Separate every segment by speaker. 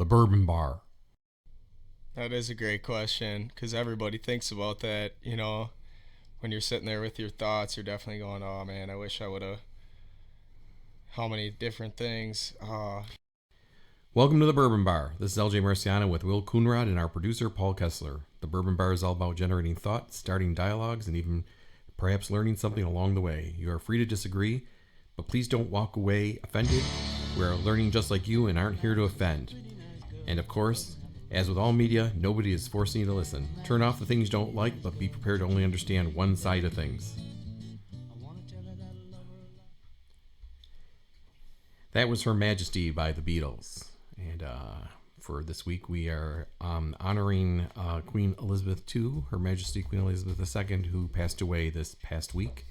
Speaker 1: the Bourbon Bar?
Speaker 2: That is a great question because everybody thinks about that. When you're sitting there with your thoughts, you're definitely going, "Oh man, I wish I would have." How many different things?
Speaker 1: Welcome to the Bourbon Bar. This is LJ Marciano with Will Coonrod and our producer, Paul Kessler. The Bourbon Bar is all about generating thoughts, starting dialogues, and even perhaps learning something along the way. You are free to disagree, but please don't walk away offended. We're learning just like you and aren't here to offend. And of course, as with all media, nobody is forcing you to listen. Turn off the things you don't like, but be prepared to only understand one side of things. That was Her Majesty by the Beatles. And for this week, we are honoring Queen Elizabeth II, Her Majesty Queen Elizabeth II, who passed away this past week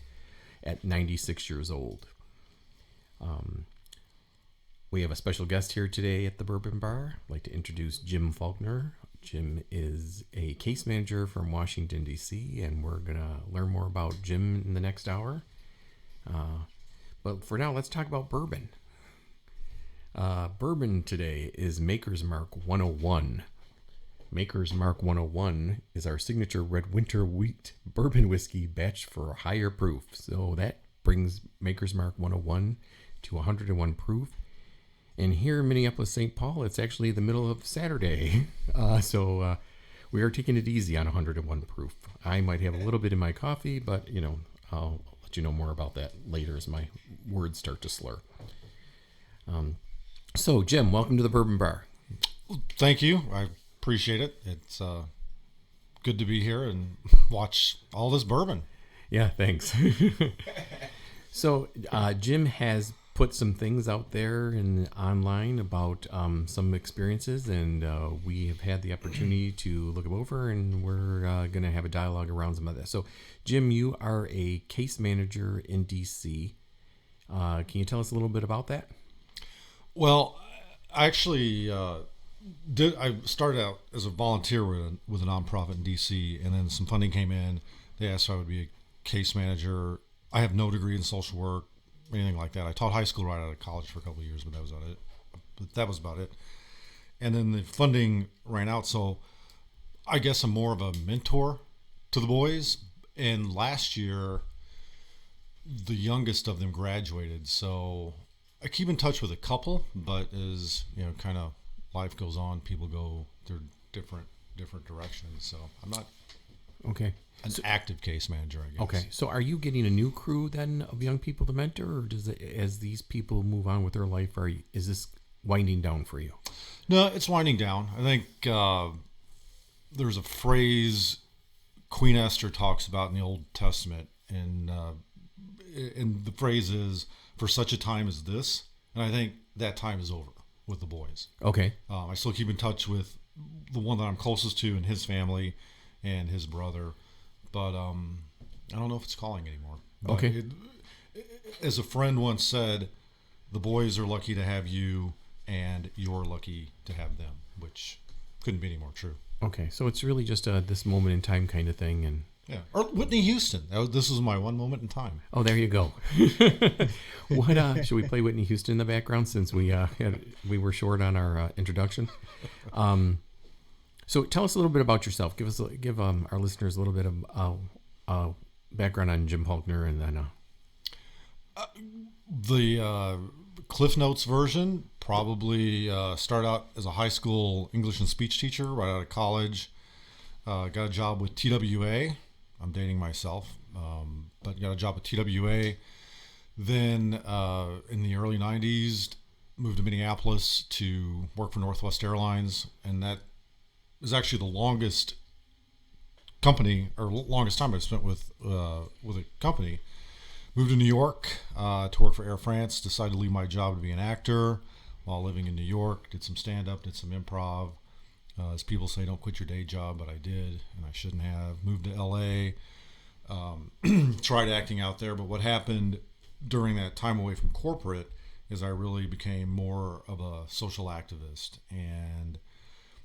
Speaker 1: at 96 years old. We have a special guest here today at the Bourbon Bar. I'd like to introduce Jim Faulkner. Jim is a case manager from Washington, D.C., and we're going to learn more about Jim in the next hour. But for now, let's talk about bourbon. Bourbon today is Maker's Mark 101. Maker's Mark 101 is our signature red winter wheat bourbon whiskey batched for higher proof. So that brings Maker's Mark 101 to 101 proof. And here in Minneapolis, St. Paul, it's actually the middle of Saturday. So we are taking it easy on 101 proof. I might have a little bit in my coffee, but, I'll let you know more about that later as my words start to slur. So, Jim, welcome to the Bourbon Bar.
Speaker 3: Thank you. I appreciate it. It's good to be here and watch all this bourbon.
Speaker 1: Yeah, thanks. So, Jim has put some things out there and online about some experiences, and we have had the opportunity to look them over, and we're going to have a dialogue around some of that. So, Jim, you are a case manager in D.C. Can you tell us a little bit about that?
Speaker 3: Well, I actually I started out as a volunteer with a nonprofit in D.C., and then some funding came in. They asked if I would be a case manager. I have no degree in social work, anything like that. I taught high school right out of college for a couple of years, but that was about it. And then the funding ran out, so I guess I'm more of a mentor to the boys. And last year, the youngest of them graduated, so I keep in touch with a couple, but as kind of life goes on, people go their different directions. So I'm not
Speaker 1: an
Speaker 3: active case manager, I guess.
Speaker 1: Okay, so are you getting a new crew then of young people to mentor, or as these people move on with their life, is this winding down for you?
Speaker 3: No, it's winding down. I think there's a phrase Queen Esther talks about in the Old Testament, and the phrase is, "For such a time as this," and I think that time is over with the boys.
Speaker 1: Okay.
Speaker 3: I still keep in touch with the one that I'm closest to and his family and his brother, but I don't know if it's calling anymore. But
Speaker 1: okay.
Speaker 3: As a friend once said, the boys are lucky to have you, and you're lucky to have them, which couldn't be any more true.
Speaker 1: Okay, so it's really just this moment in time kind of thing, and
Speaker 3: yeah. Or Whitney Houston. This was my one moment in time.
Speaker 1: Oh, there you go. What should we play Whitney Houston in the background since we were short on our introduction? So tell us a little bit about yourself. Give our listeners a little bit of background on Jim Faulkner, and then
Speaker 3: the Cliff Notes version. Probably started out as a high school English and speech teacher right out of college. Got a job with TWA. I'm dating myself, but got a job at TWA. Then in the early 90s, moved to Minneapolis to work for Northwest Airlines, and that is actually the longest time I've spent with a company. Moved to New York to work for Air France. Decided to leave my job to be an actor while living in New York. Did some stand-up, did some improv. As people say, don't quit your day job, but I did, and I shouldn't have. Moved to LA, tried acting out there, but what happened during that time away from corporate is I really became more of a social activist and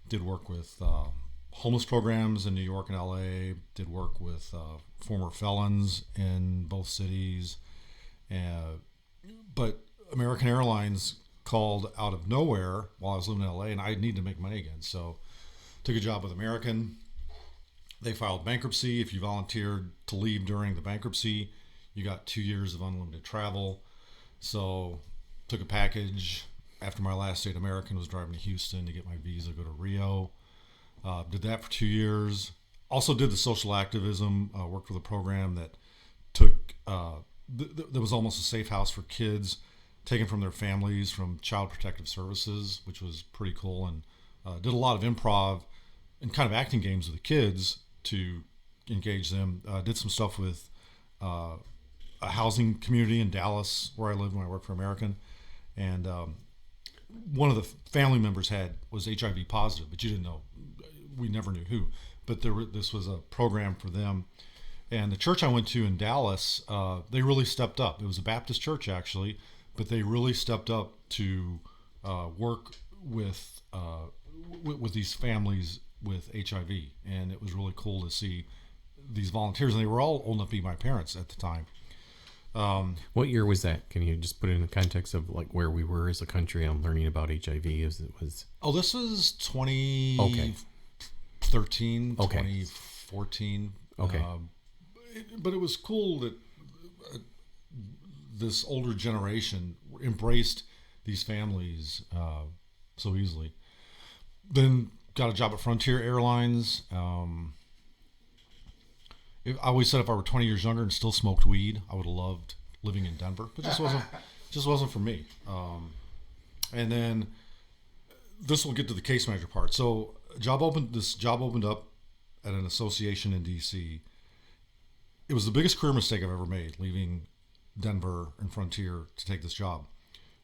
Speaker 3: did work with homeless programs in New York and LA, did work with former felons in both cities. But American Airlines called out of nowhere while I was living in LA, and I needed to make money again. So took a job with American. They filed bankruptcy. If you volunteered to leave during the bankruptcy, you got 2 years of unlimited travel. So took a package. After my last day at American, was driving to Houston to get my visa, go to Rio. Did that for 2 years. Also did the social activism, worked with a program that took, that was almost a safe house for kids taken from their families from Child Protective Services, which was pretty cool. And did a lot of improv and kind of acting games with the kids to engage them. Did some stuff with a housing community in Dallas where I lived when I worked for American. And one of the family members was HIV positive, but you didn't know. We never knew who. But this was a program for them. And the church I went to in Dallas, they really stepped up. It was a Baptist church, actually, but they really stepped up to work with these families with HIV. And it was really cool to see these volunteers. And they were all old enough to be my parents at the time.
Speaker 1: What year was that? Can you just put it in the context of like where we were as a country on learning about HIV? This
Speaker 3: was 2013,
Speaker 1: Okay.
Speaker 3: 2014.
Speaker 1: Okay.
Speaker 3: But it was cool that this older generation embraced these families so easily. Then got a job at Frontier Airlines. I always said if I were 20 years younger and still smoked weed, I would have loved living in Denver. But just wasn't for me. And then this will get to the case manager part. So this job opened up at an association in DC. It was the biggest career mistake I've ever made, leaving Denver and Frontier to take this job.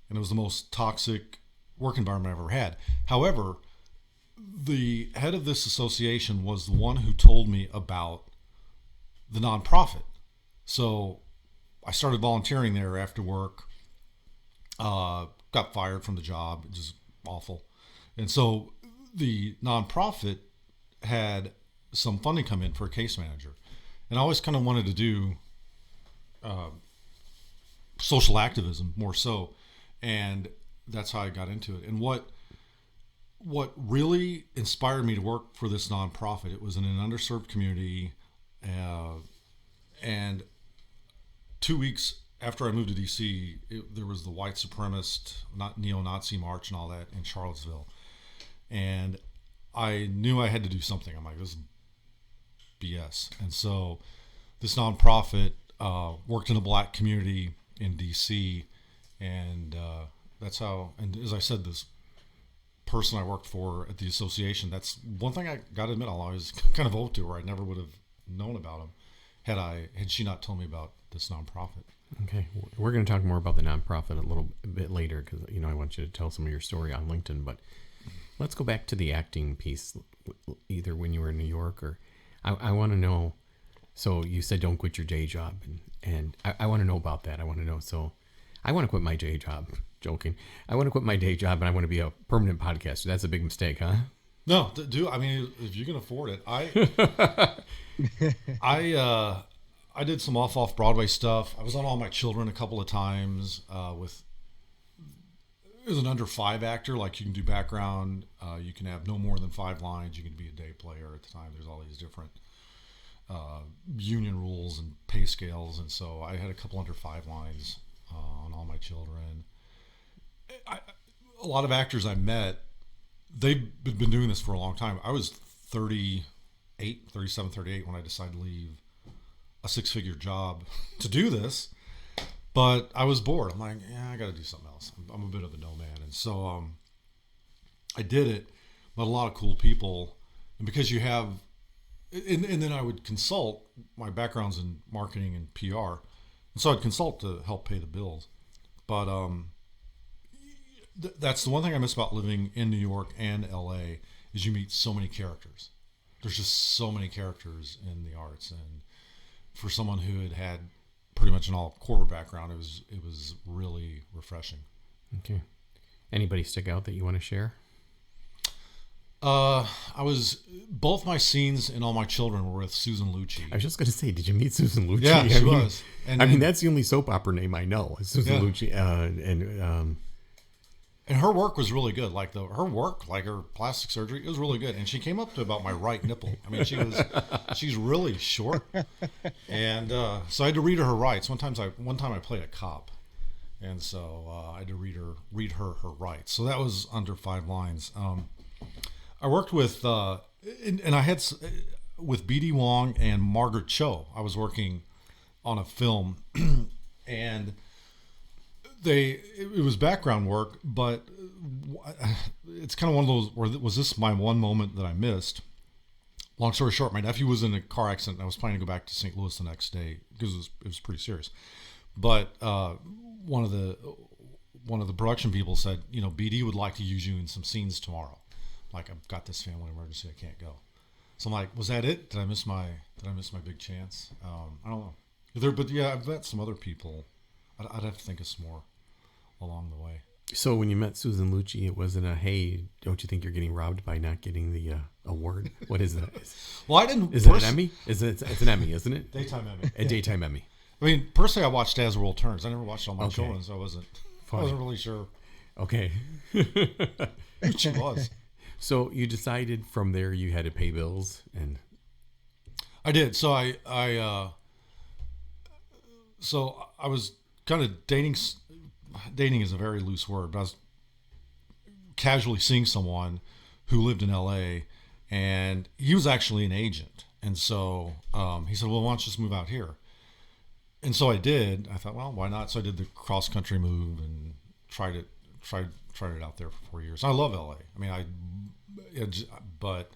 Speaker 3: And it was the most toxic work environment I've ever had. However, the head of this association was the one who told me about the nonprofit. So I started volunteering there after work, got fired from the job, which is awful. And so the nonprofit had some funding come in for a case manager. And I always kind of wanted to do social activism more so. And that's how I got into it. And what really inspired me to work for this nonprofit, it was in an underserved community. And 2 weeks after I moved to DC, there was the white supremacist, neo-Nazi march and all that in Charlottesville. And I knew I had to do something. I'm like, this is BS. And so this nonprofit worked in a black community in DC. And that's how, and as I said, this person I worked for at the association, that's one thing I got to admit, I'll always kind of owe to her. I never would have known about him had she not told me about this nonprofit.
Speaker 1: Okay, we're going to talk more about the nonprofit a little bit later because I want you to tell some of your story on LinkedIn. But let's go back to the acting piece, either when you were in New York or I want to know. So you said don't quit your day job, and I want to know about that. I want to know. So I want to quit my day job. Joking. I want to quit my day job and I want to be a permanent podcaster. That's a big mistake, huh?
Speaker 3: No, I mean, if you can afford it, I did some off Broadway stuff. I was on All My Children a couple of times as an under 5 actor. Like you can do background, you can have no more than 5 lines. You can be a day player at the time. There's all these different union rules and pay scales, and so I had a couple under 5 lines on All My Children. A lot of actors I met, they've been doing this for a long time. I was 37, 38 when I decided to leave a 6-figure job to do this, but I was bored. I'm like, yeah, I got to do something else. I'm a bit of a nomad. And so I did it, but a lot of cool people. And because you have, and then I would consult. My background's in marketing and PR. And so I'd consult to help pay the bills. But that's the one thing I miss about living in New York and LA is you meet so many characters. There's just so many characters in the arts, and for someone who had pretty much an all corporate background, it was really refreshing.
Speaker 1: Okay. Anybody stick out that you want to share?
Speaker 3: Both my scenes in All My Children were with Susan Lucci.
Speaker 1: I was just going to say, did you meet Susan Lucci?
Speaker 3: Yeah, she was.
Speaker 1: And that's the only soap opera name I know, Susan Lucci.
Speaker 3: And her work was really good. Like her plastic surgery, it was really good. And she came up to about my right nipple. I mean, she's really short. And so I had to read her rights. One time I played a cop, and so I had to read her rights. So that was under 5 lines. I worked with and I had with B.D. Wong and Margaret Cho. I was working on a film, and it was background work, but it's kind of one of those where was this my one moment that I missed. Long story short, my nephew was in a car accident, and I was planning to go back to St. Louis the next day because it was pretty serious. But one of the production people said, BD would like to use you in some scenes tomorrow. Like, I've got this family emergency, I can't go. So I'm like, was that it? Did I miss my big chance? I don't know. But yeah, I've met some other people. I'd have to think of some more along the way.
Speaker 1: So when you met Susan Lucci, it wasn't a, hey, don't you think you're getting robbed by not getting the award? What is that?
Speaker 3: Well, I didn't.
Speaker 1: Is it an Emmy? It's an Emmy, isn't it?
Speaker 3: Daytime Emmy.
Speaker 1: A daytime Emmy.
Speaker 3: I mean, personally, I watched As the World Turns. I never watched all my children, so I wasn't really sure.
Speaker 1: Okay.
Speaker 3: Who she was.
Speaker 1: So you decided from there you had to pay bills, and
Speaker 3: I did. So I was kind of dating. Dating is a very loose word, but I was casually seeing someone who lived in LA, and he was actually an agent. And so he said, well, why don't you just move out here? And so I did. I thought, well, why not? So I did the cross country move and tried it out there for 4 years. I love LA. I mean, but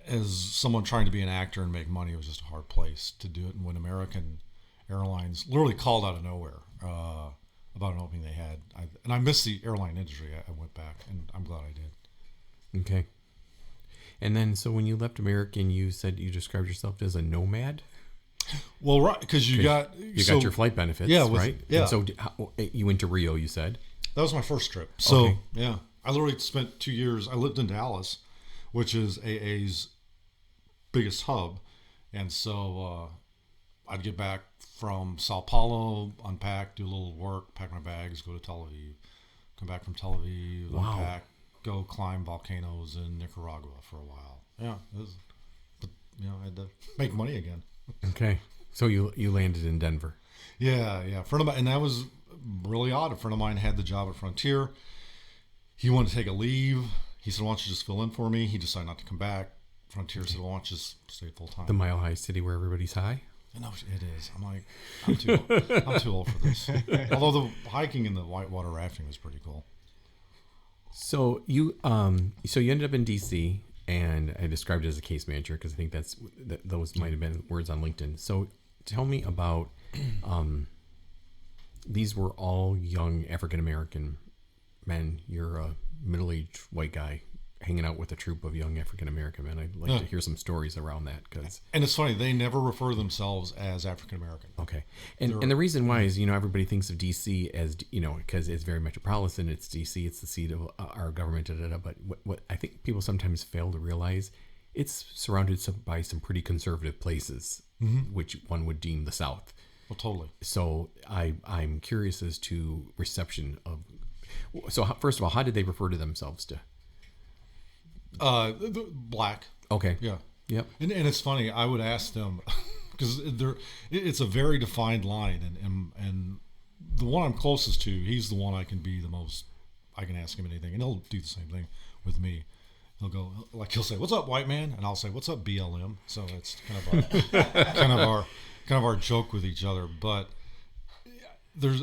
Speaker 3: as someone trying to be an actor and make money, it was just a hard place to do it. And when American Airlines literally called out of nowhere about an opening they had, and I missed the airline industry, I went back, and I'm glad I did.
Speaker 1: Okay. And then, so when you left American, you said you described yourself as a nomad?
Speaker 3: Well, right, because you got
Speaker 1: your flight benefits, right?
Speaker 3: Yeah.
Speaker 1: And so you went to Rio, you said?
Speaker 3: That was my first trip. So, yeah, I literally spent 2 years. I lived in Dallas, which is AA's biggest hub. And so I'd get back from Sao Paulo, unpack, do a little work, pack my bags, go to Tel Aviv, come back from Tel Aviv, unpack, go climb volcanoes in Nicaragua for a while. Yeah, I had to make money again.
Speaker 1: Okay. So you landed in Denver.
Speaker 3: Yeah. A friend of mine, and that was really odd. A friend of mine had the job at Frontier. He wanted to take a leave. He said, why don't you just fill in for me? He decided not to come back. Frontier said, well, why don't you just stay full time?
Speaker 1: The Mile High City where everybody's high?
Speaker 3: No, it is. I'm like, I'm too old for this. Although the hiking and the whitewater rafting was pretty cool.
Speaker 1: So you ended up in DC, and I described it as a case manager because I think those might have been words on LinkedIn. So tell me about these were all young African American men. You're a middle-aged white guy hanging out with a troop of young African American men. I'd like to hear some stories around that.
Speaker 3: And it's funny, they never refer themselves as African American.
Speaker 1: Okay. And the reason why is, everybody thinks of DC as, because it's very metropolitan, it's DC, it's the seat of our government, but what I think people sometimes fail to realize, it's surrounded by some pretty conservative places, which one would deem the South.
Speaker 3: Well, totally.
Speaker 1: So I'm curious as to reception of, so first of all, how did they refer to themselves to?
Speaker 3: Black.
Speaker 1: Okay.
Speaker 3: Yeah.
Speaker 1: Yep.
Speaker 3: And it's funny. I would ask them because it's a very defined line, and the one I'm closest to, he's the one I can be the most. I can ask him anything, and he'll do the same thing with me. He'll say, "What's up, white man?" And I'll say, "What's up, BLM?" So it's kind of our joke with each other. But there's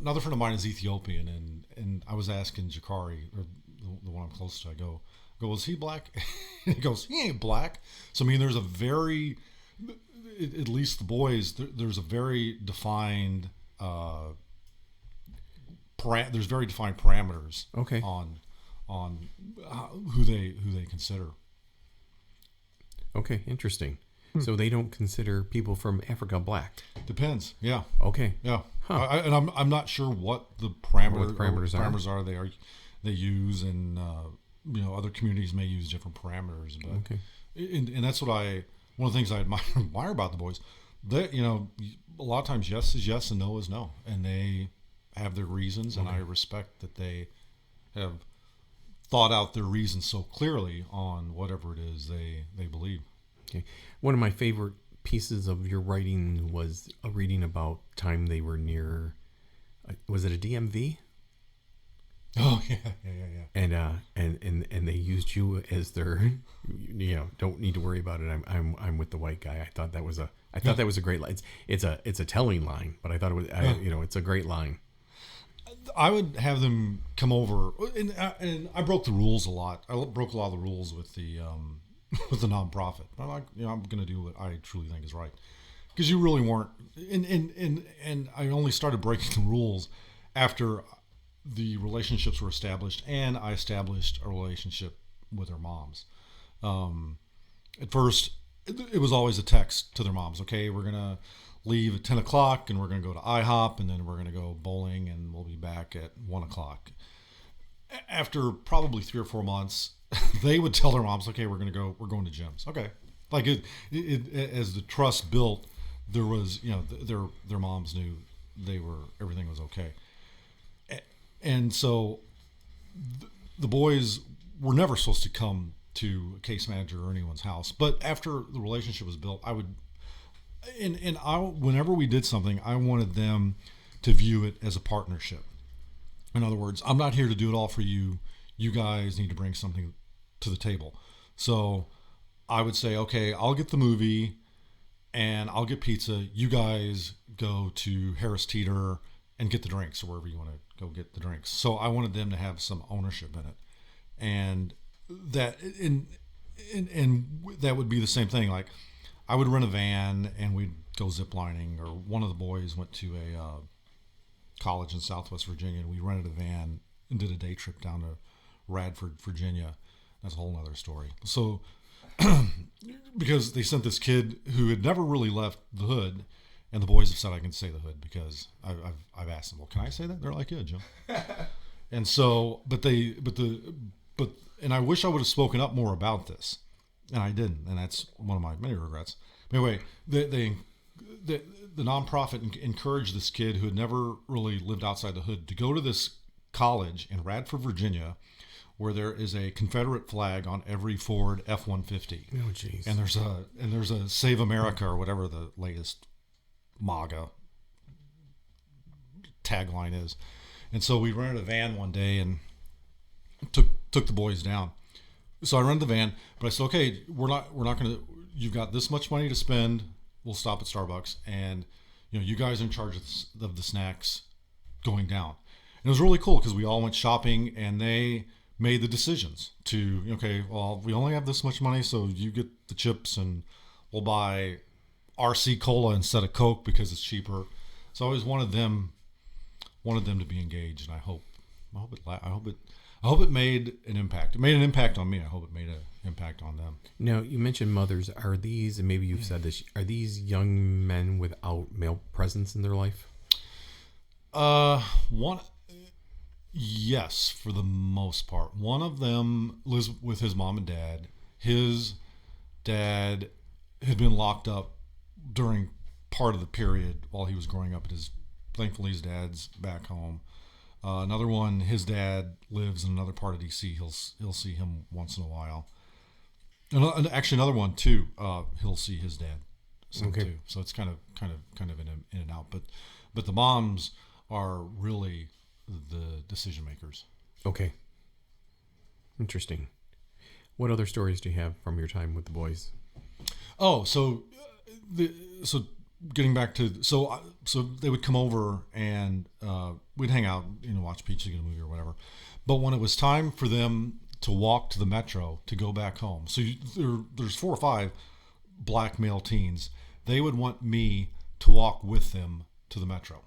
Speaker 3: another friend of mine is Ethiopian, and I was asking Jakari, or the one I'm close to, I go, is he black? He goes, he ain't black. So I mean, there's a very, at least the boys, there's a very defined, there's very defined parameters.
Speaker 1: Okay.
Speaker 3: On who they consider.
Speaker 1: Okay, interesting. So they don't consider people from Africa black.
Speaker 3: Depends. Yeah.
Speaker 1: Okay.
Speaker 3: Yeah.
Speaker 1: Huh.
Speaker 3: I'm not sure what the parameters are. They use, and other communities may use different parameters. But
Speaker 1: okay.
Speaker 3: And that's one of the things I admire about the boys. They, a lot of times yes is yes and no is no, and they have their reasons, and I respect that they have thought out their reasons so clearly on whatever it is they believe.
Speaker 1: Okay. One of my favorite pieces of your writing was a reading about time they were near, was it a DMV?
Speaker 3: Oh yeah.
Speaker 1: And they used you as their, don't need to worry about it. I'm with the white guy. I thought that was a great line. It's a telling line, but I thought it was it's a great line.
Speaker 3: I would have them come over, and I broke the rules a lot. I broke a lot of the rules with the with the nonprofit. I'm like, I'm going to do what I truly think is right, because you really weren't. And I only started breaking the rules after the relationships were established, and I established a relationship with their moms. At first, it was always a text to their moms. Okay, we're gonna leave at 10 o'clock, and we're gonna go to IHOP, and then we're gonna go bowling, and we'll be back at 1 o'clock. After probably 3 or 4 months, they would tell their moms, okay, we're going to Jim's. Okay. Like it as the trust built, there was, their moms knew everything was okay. And so the boys were never supposed to come to a case manager or anyone's house. But after the relationship was built, whenever we did something, I wanted them to view it as a partnership. In other words, I'm not here to do it all for you. You guys need to bring something to the table. So I would say, okay, I'll get the movie and I'll get pizza. You guys go to Harris Teeter and get the drinks, or wherever you want to go get the drinks. So I wanted them to have some ownership in it. And that that would be the same thing. Like I would rent a van and we'd go ziplining, or one of the boys went to a college in Southwest Virginia, and we rented a van and did a day trip down to Radford, Virginia. That's a whole other story. So because they sent this kid who had never really left the hood, and the boys have said I can say the hood because I've asked them, well, can I say that? They're like, yeah, Jim. And so, and I wish I would have spoken up more about this, and I didn't, and that's one of my many regrets. But anyway, the nonprofit encouraged this kid who had never really lived outside the hood to go to this college in Radford, Virginia, where there is a Confederate flag on every Ford F-150.
Speaker 1: Oh, jeez.
Speaker 3: And there's a Save America, or whatever the latest MAGA tagline is. And so we rented a van one day and took the boys down. So I rented the van, but I said, okay, we're not going to. You've got this much money to spend. We'll stop at Starbucks, and you guys are in charge of the snacks going down. And it was really cool because we all went shopping, and they made the decisions to, okay, well, we only have this much money, so you get the chips, and we'll buy RC Cola instead of Coke because it's cheaper. So I always wanted them to be engaged, and I hope it made an impact. It made an impact on me. I hope it made an impact on them.
Speaker 1: Now, you mentioned mothers. Are these, and maybe you've said this, are these young men without male presence in their life?
Speaker 3: Yes, for the most part. One of them lives with his mom and dad. His dad had been locked up during part of the period while he was growing up. Thankfully, his dad's back home. Another one, his dad lives in another part of DC. He'll see him once in a while. And actually, another one too. He'll see his dad too. So it's kind of in and out. But the moms are really the decision makers.
Speaker 1: Okay. Interesting. What other stories do you have from your time with the boys?
Speaker 3: Oh, so getting back to so they would come over and we'd hang out, watch pizza, get a movie or whatever. But when it was time for them to walk to the metro to go back home, so there's 4 or 5 black male teens, they would want me to walk with them to the metro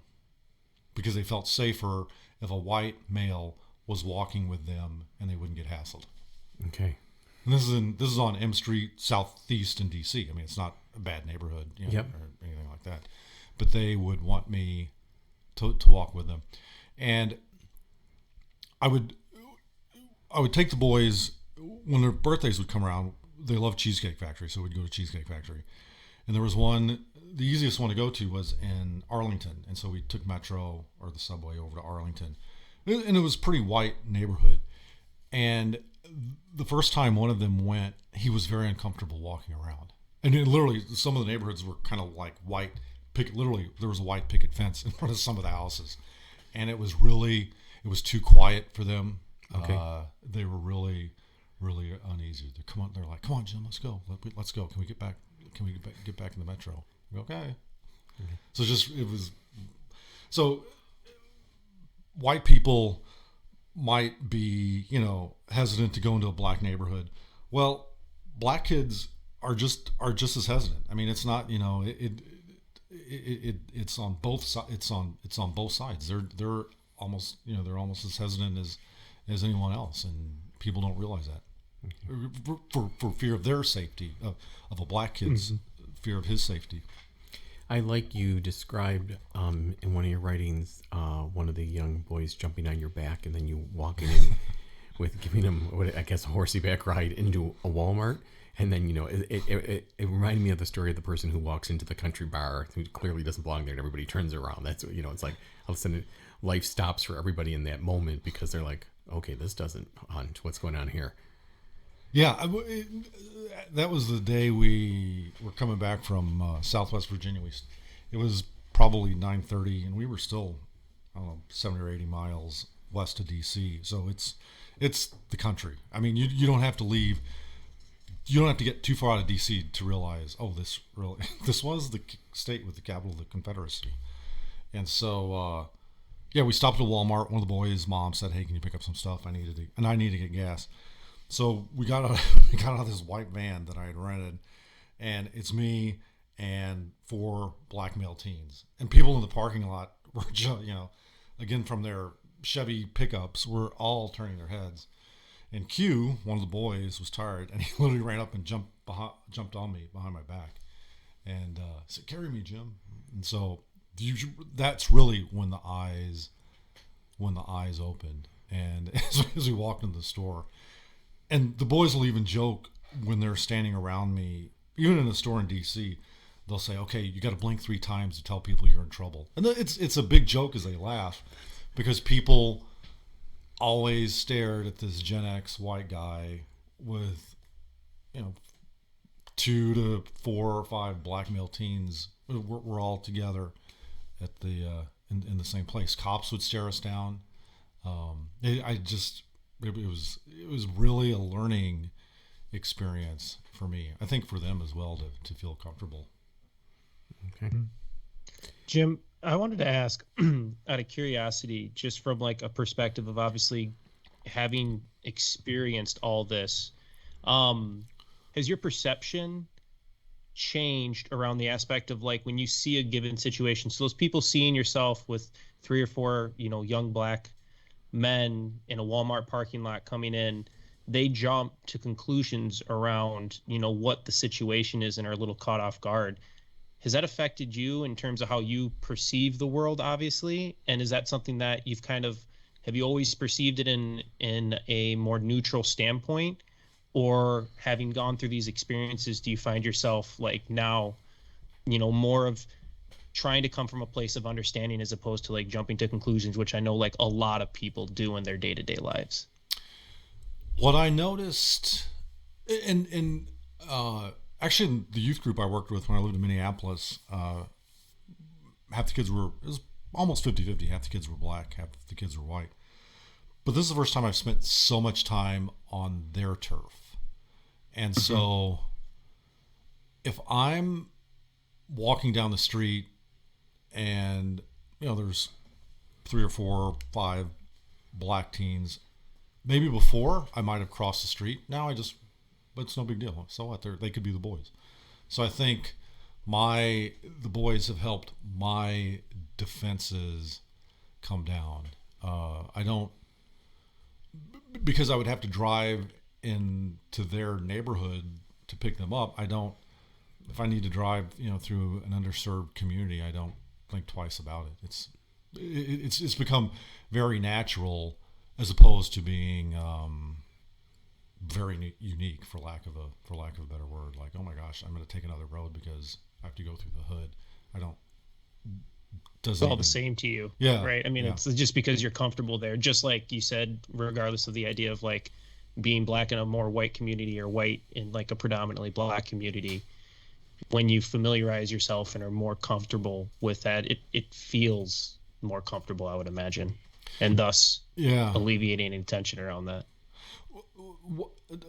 Speaker 3: because they felt safer if a white male was walking with them and they wouldn't get hassled.
Speaker 1: Okay.
Speaker 3: And this is on M Street Southeast in DC. I mean, it's not a bad neighborhood,
Speaker 1: yep,
Speaker 3: or anything like that. But they would want me to walk with them, and I would take the boys when their birthdays would come around. They love Cheesecake Factory, so we'd go to Cheesecake Factory, And there was one, the easiest one to go to was in Arlington. And so we took Metro or the subway over to Arlington. And it was a pretty white neighborhood. And the first time one of them went, he was very uncomfortable walking around. And it literally, some of the neighborhoods were kind of like white picket. Literally, there was a white picket fence in front of some of the houses. And it was too quiet for them.
Speaker 1: Okay.
Speaker 3: They were really, really uneasy. They're like, come on, Jim, let's go. Let's go. Can we get back? Can we get back in the Metro? We go, okay. So white people might be, hesitant to go into a black neighborhood. Well, black kids are just as hesitant. I mean, it's not, it's on both sides. It's on both sides. They're almost, they're almost as hesitant as anyone else, and people don't realize that. For fear of their safety, of a black kid's fear of his safety.
Speaker 1: I like you described in one of your writings, one of the young boys jumping on your back and then you walking in with giving him, a horsey back ride into a Walmart. And then, it reminded me of the story of the person who walks into the country bar who clearly doesn't belong there and everybody turns around. That's what, it's like all of a sudden life stops for everybody in that moment because they're like, okay, this doesn't hunt. What's going on here?
Speaker 3: Yeah, that was the day we were coming back from Southwest Virginia. It was probably 9:30, and we were still, 70 or 80 miles west of D.C. So it's the country. I mean, you don't have to leave. You don't have to get too far out of D.C. to realize, this was the state with the capital of the Confederacy. And so, we stopped at Walmart. One of the boys' mom said, "Hey, can you pick up some stuff? I need to get gas." So we got out of this white van that I had rented, and it's me and 4 black male teens. And people in the parking lot were just, again from their Chevy pickups, were all turning their heads. And Q, one of the boys, was tired, and he literally ran up and jumped on me behind my back, and said, "Carry me, Jim." And so that's really when the eyes opened, and as we walked into the store. And the boys will even joke when they're standing around me, even in a store in D.C., they'll say, "Okay, you got to blink 3 times to tell people you're in trouble." And it's a big joke as they laugh, because people always stared at this Gen X white guy with, 2 to 4 or 5 black male teens. We're all together at the in the same place. Cops would stare us down. It was really a learning experience for me. I think for them as well to feel comfortable.
Speaker 1: Okay.
Speaker 4: Jim, I wanted to ask out of curiosity, just from like a perspective of obviously having experienced all this, has your perception changed around the aspect of like when you see a given situation? So those people seeing yourself with 3 or 4, young black men in a Walmart parking lot coming in, they jump to conclusions around, what the situation is and are a little caught off guard. Has that affected you in terms of how you perceive the world, obviously? And is that something that have you always perceived it in a more neutral standpoint? Or having gone through these experiences, do you find yourself like now, more of trying to come from a place of understanding as opposed to like jumping to conclusions, which I know like a lot of people do in their day-to-day lives?
Speaker 3: What I noticed in actually in the youth group I worked with when I lived in Minneapolis, half the kids it was almost 50-50. Half the kids were black, half the kids were white. But this is the first time I've spent so much time on their turf. And so if I'm walking down the street and, there's 3 or 4 or 5 black teens, maybe before I might have crossed the street. Now but it's no big deal. So what? They could be the boys. So I think the boys have helped my defenses come down. I don't, because I would have to drive into their neighborhood to pick them up. If I need to drive, through an underserved community, I don't think twice about it. It's become very natural as opposed to being very unique, for lack of a better word. Like, oh my gosh, I'm going to take another road because I have to go through the hood. I don't.
Speaker 4: It's all the same to you.
Speaker 3: Yeah.
Speaker 4: Right. I mean,
Speaker 3: yeah.
Speaker 4: it's just because you're comfortable there. Just like you said, regardless of the idea of like being black in a more white community or white in like a predominantly black community, when you familiarize yourself and are more comfortable with that, it feels more comfortable, I would imagine, and thus alleviating any tension around that.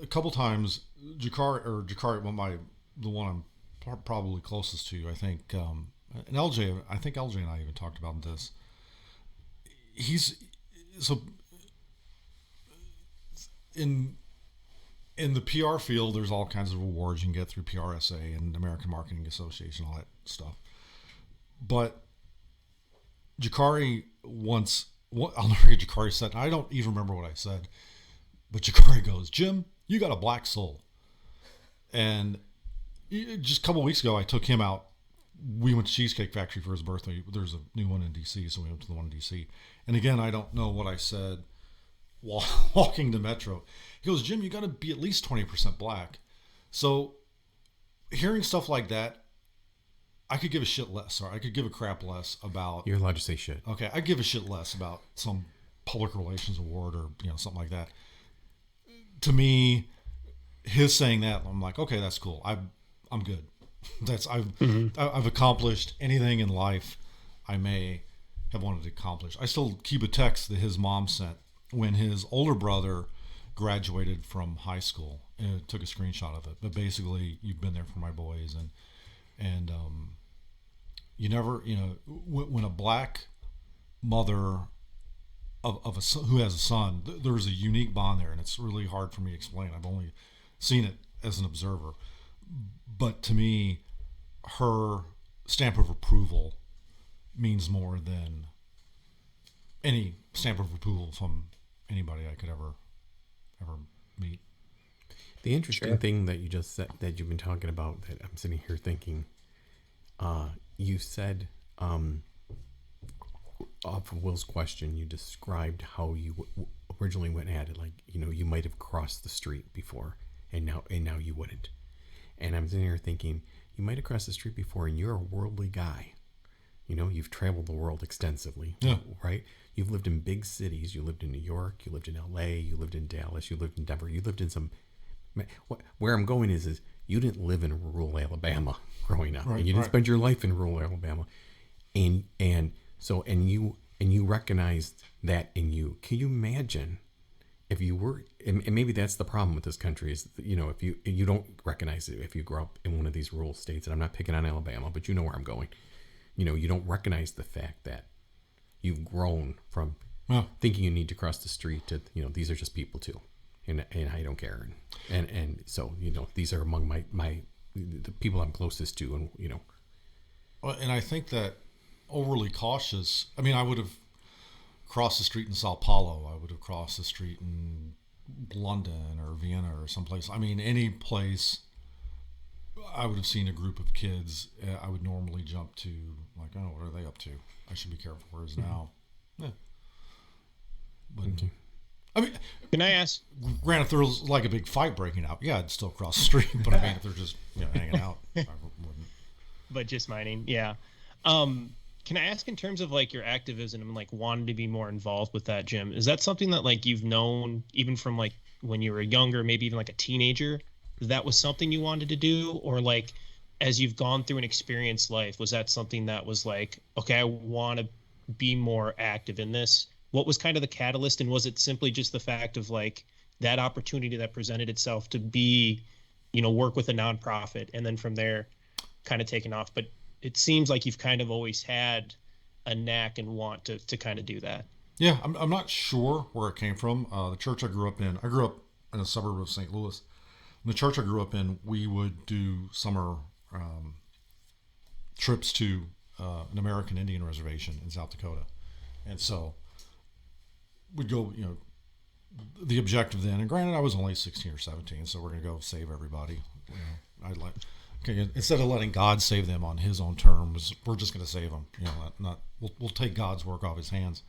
Speaker 3: A couple times, Jakari, the one I'm probably closest to, I think, and LJ, I think LJ and I even talked about this. He's so in the PR field. There's all kinds of awards you can get through PRSA and American Marketing Association, all that stuff. But Jakari I'll never get Jakari said. I don't even remember what I said, but Jakari goes, "Jim, you got a black soul." And just a couple of weeks ago, I took him out. We went to Cheesecake Factory for his birthday. There's a new one in DC, so we went to the one in DC. And again, I don't know what I said while walking the metro. He goes, "Jim, you got to be at least 20% black." So hearing stuff like that, I could give a shit less, or I could give a crap less about.
Speaker 1: You're allowed to say shit.
Speaker 3: Okay, I give a shit less about some public relations award or something like that. To me, his saying that, I'm like, okay, that's cool. I'm good. I've accomplished anything in life I may have wanted to accomplish. I still keep a text that his mom sent when his older brother graduated from high school, and took a screenshot of it. But basically, "You've been there for my boys," and you never, when a black mother of a son, who has a son, there's a unique bond there, and it's really hard for me to explain. I've only seen it as an observer. But to me, her stamp of approval means more than any stamp of approval from anybody I could ever meet.
Speaker 1: The interesting thing that you just said, that you've been talking about, that I'm sitting here thinking, you said, off of Will's question, you described how you originally went at it, like, you might have crossed the street before, and now you wouldn't. And I'm sitting here thinking, you might have crossed the street before, and you're a worldly guy. You've traveled the world extensively, right? You've lived in big cities. You lived in New York. You lived in L.A. You lived in Dallas. You lived in Denver. You lived in some. Where I'm going is you didn't live in rural Alabama growing up, and you didn't spend your life in rural Alabama, and you recognized that in you. Can you imagine? If you were, and maybe that's the problem with this country, is if you don't recognize it if you grow up in one of these rural states, and I'm not picking on Alabama, but you know where I'm going. You don't recognize the fact that you've grown from thinking you need to cross the street to these are just people too, and I don't care, and so these are among the people I'm closest to, and
Speaker 3: Well, and I think that overly cautious. I mean, I would have crossed the street in Sao Paulo. I would have crossed the street in London or Vienna or someplace. I mean, any place I would have seen a group of kids, I would normally jump to, like, oh, what are they up to? I should be careful. Whereas now, But, I mean,
Speaker 4: can I ask?
Speaker 3: Granted, if there was like a big fight breaking out, I'd still cross the street. But I mean, if they're just hanging out, I wouldn't.
Speaker 4: But just mining, yeah. Can I ask, in terms of like your activism and like wanting to be more involved with that, Jim, is that something that like you've known even from like when you were younger, maybe even like a teenager, that was something you wanted to do? Or like as you've gone through and experienced life, was that something that was like, okay, I want to be more active in this? What was kind of the catalyst? And was it simply just the fact of like that opportunity that presented itself to be, work with a nonprofit, and then from there kind of taking off? But it seems like you've kind of always had a knack and want to kind of do that.
Speaker 3: Yeah, I'm not sure where it came from. The church I grew up in a suburb of St. Louis. In the church I grew up in, we would do summer trips to an American Indian reservation in South Dakota. And so we'd go, the objective then, and granted I was only 16 or 17, so we're going to go save everybody. Okay, instead of letting God save them on his own terms, we're just going to save them. We'll take God's work off his hands.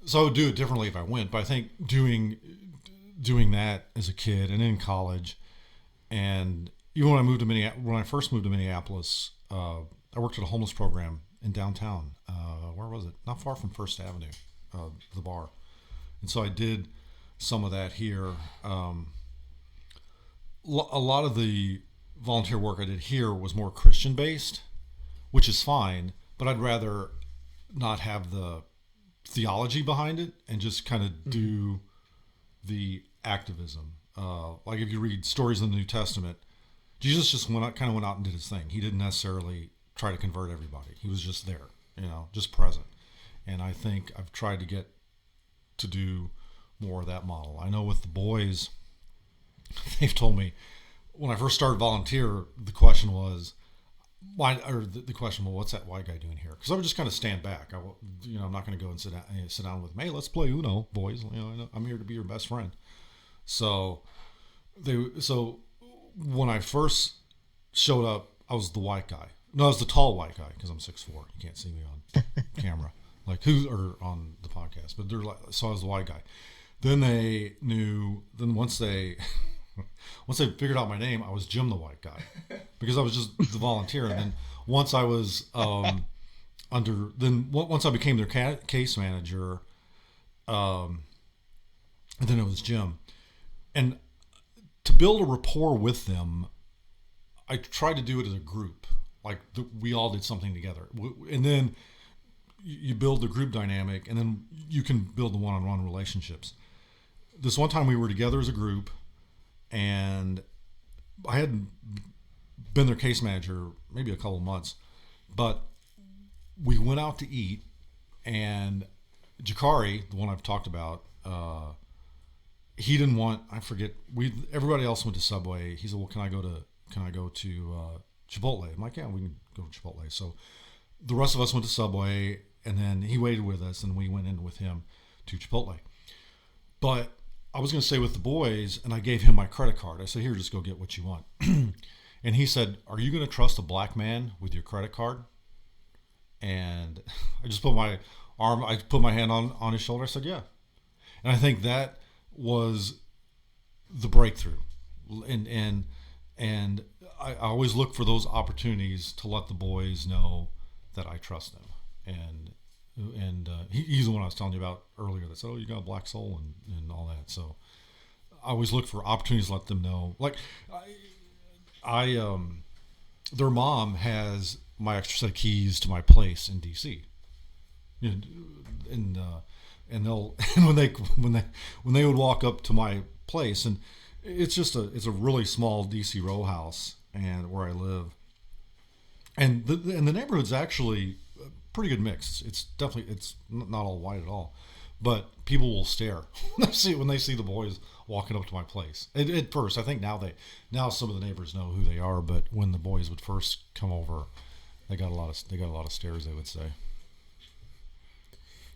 Speaker 3: So I would do it differently if I went, but I think doing that as a kid and in college, and even when I first moved to Minneapolis, I worked at a homeless program in downtown. Where was it? Not far from First Avenue, the bar. And so I did some of that here. A lot of the volunteer work I did here was more Christian based, which is fine, but I'd rather not have the theology behind it and just kind of do the activism. Like if you read stories in the New Testament, Jesus just went out and did his thing. He didn't necessarily try to convert everybody. He was just there, just present. And I think I've tried to get to do more of that model. I know with the boys, they've told me when I first started volunteer, the question was, why? Or the question, well, what's that white guy doing here? Because I would just kind of stand back. I'm not going to go and sit down with them. Hey, let's play Uno, boys. I'm here to be your best friend. So when I first showed up, I was the white guy. No, I was the tall white guy because I'm 6'4". You can't see me on camera, or on the podcast. But so I was the white guy. Then they knew. Then once they figured out my name, I was Jim the white guy because I was just the volunteer. And then once I was once I became their case manager, and then it was Jim. And to build a rapport with them, I tried to do it as a group. Like we all did something together. And then you build the group dynamic, and then you can build the one-on-one relationships. This one time we were together as a group, and I hadn't been their case manager maybe a couple of months, but we went out to eat, and Jakari, the one I've talked about, he didn't want, everybody else went to Subway. He said, well, can I go to Chipotle? I'm like, yeah, we can go to Chipotle. So the rest of us went to Subway, and then he waited with us, and we went in with him to Chipotle. But I was going to stay with the boys, and I gave him my credit card. I said, here, just go get what you want. And he said, are you going to trust a black man with your credit card? And I just put my hand on his shoulder. I said, yeah. And I think that was the breakthrough. And I always look for those opportunities to let the boys know that I trust them. And he's the one I was telling you about earlier that said, oh, you got a black soul and all that. So I always look for opportunities to let them know. Like their mom has my extra set of keys to my place in DC. And they'll when they would walk up to my place, and it's a really small DC row house and where I live, and the neighborhood's actually a pretty good mix. It's not all white at all, but people will stare when they see the boys walking up to my place. At first, I think now some of the neighbors know who they are, but when the boys would first come over, they got a lot of stares, they would say.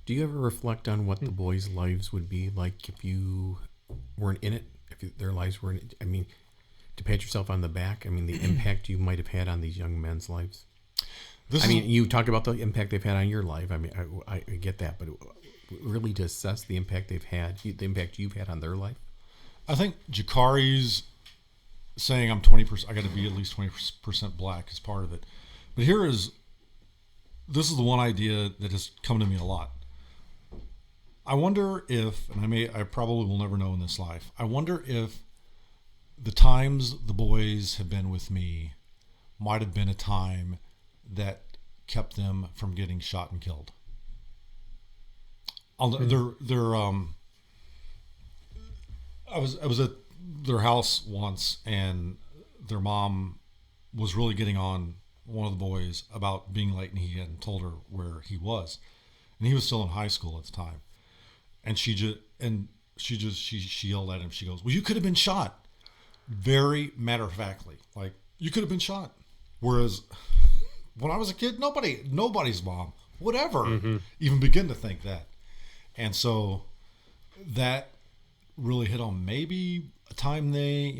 Speaker 1: Do you ever reflect on what the boys' lives would be like if you weren't in it? If their lives weren't, I mean, to pat yourself on the back, I mean, the impact you might have had on these young men's lives. You talked about the impact they've had on your life. I mean, I get that, but really to assess the impact they've had, the impact you've had on their life.
Speaker 3: I think Jakari's saying I'm 20%, I got to be at least 20% black is part of it. But this is the one idea that has come to me a lot. I wonder if, and I probably will never know in this life, I wonder if the times the boys have been with me might have been a time that kept them from getting shot and killed. I was at their house once, and their mom was really getting on one of the boys about being late, and he hadn't told her where he was, and he was still in high school at the time. And she yelled at him. She goes, well, you could have been shot. Very matter-of-factly. Like, you could have been shot. Whereas when I was a kid, nobody's mom would ever even begin to think that. And so that really hit on maybe a time they,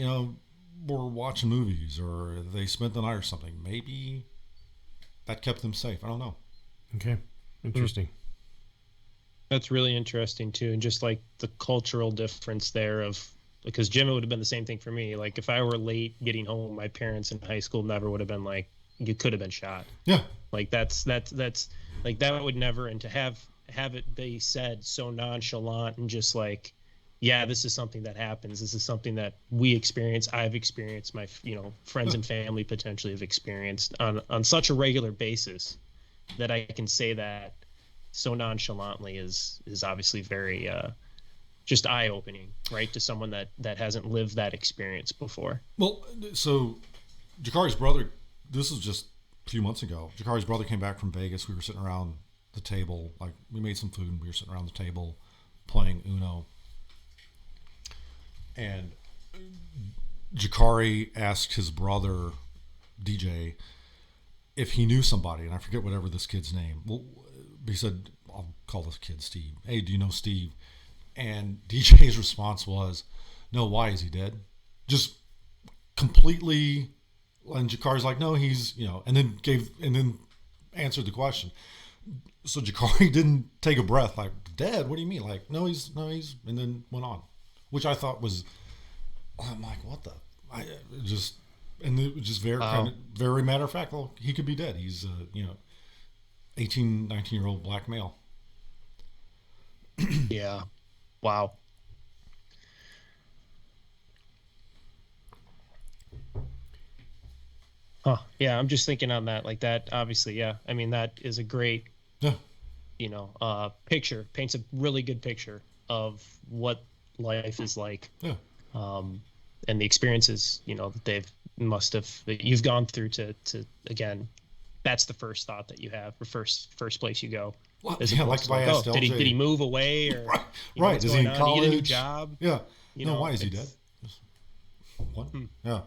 Speaker 3: were watching movies or they spent the night or something. Maybe that kept them safe. I don't know.
Speaker 1: Okay. Interesting.
Speaker 4: That's really interesting too, and just like the cultural difference there because Jim, it would have been the same thing for me. Like if I were late getting home, my parents in high school never would have been like, you could have been shot.
Speaker 3: Yeah.
Speaker 4: Like that's like that would never, and to have it be said so nonchalant and just like, yeah, this is something that happens. This is something that we experience. I've experienced, my friends and family potentially have experienced on such a regular basis, that I can say that so nonchalantly is obviously very just eye-opening, right, to someone that hasn't lived that experience before.
Speaker 3: Well, so Jakari's brother, this was just a few months ago. Jakari's brother came back from Vegas. We were sitting around the table, like we made some food and we were sitting around the table playing Uno. And Jakari asked his brother, DJ, if he knew somebody, and I forget whatever this kid's name. Well, he said, I'll call this kid Steve. Hey, do you know Steve? And DJ's response was, no, why, is he dead? Just completely, and Jakari's like, no, he's, and then answered the question. So Jakari didn't take a breath, like, dead? What do you mean? Like, no, he's, and then went on, which I thought was, I'm like, what the, and it was just very, very matter of fact. Well, he could be dead. He's, 18, 19-year-old black male.
Speaker 4: Yeah. Wow. Huh. Yeah, I'm just thinking on that, like that, obviously, yeah. I mean, that is a great, picture, paints a really good picture of what life is like.
Speaker 3: Yeah.
Speaker 4: And the experiences, that you've gone through to again, that's the first thought that you have, the first place you go.
Speaker 3: Well, like if I asked LJ,
Speaker 4: did he move away, or
Speaker 3: right? Is he in college?
Speaker 4: Did he get a new job?
Speaker 3: Yeah. Why is he dead? What? Yeah.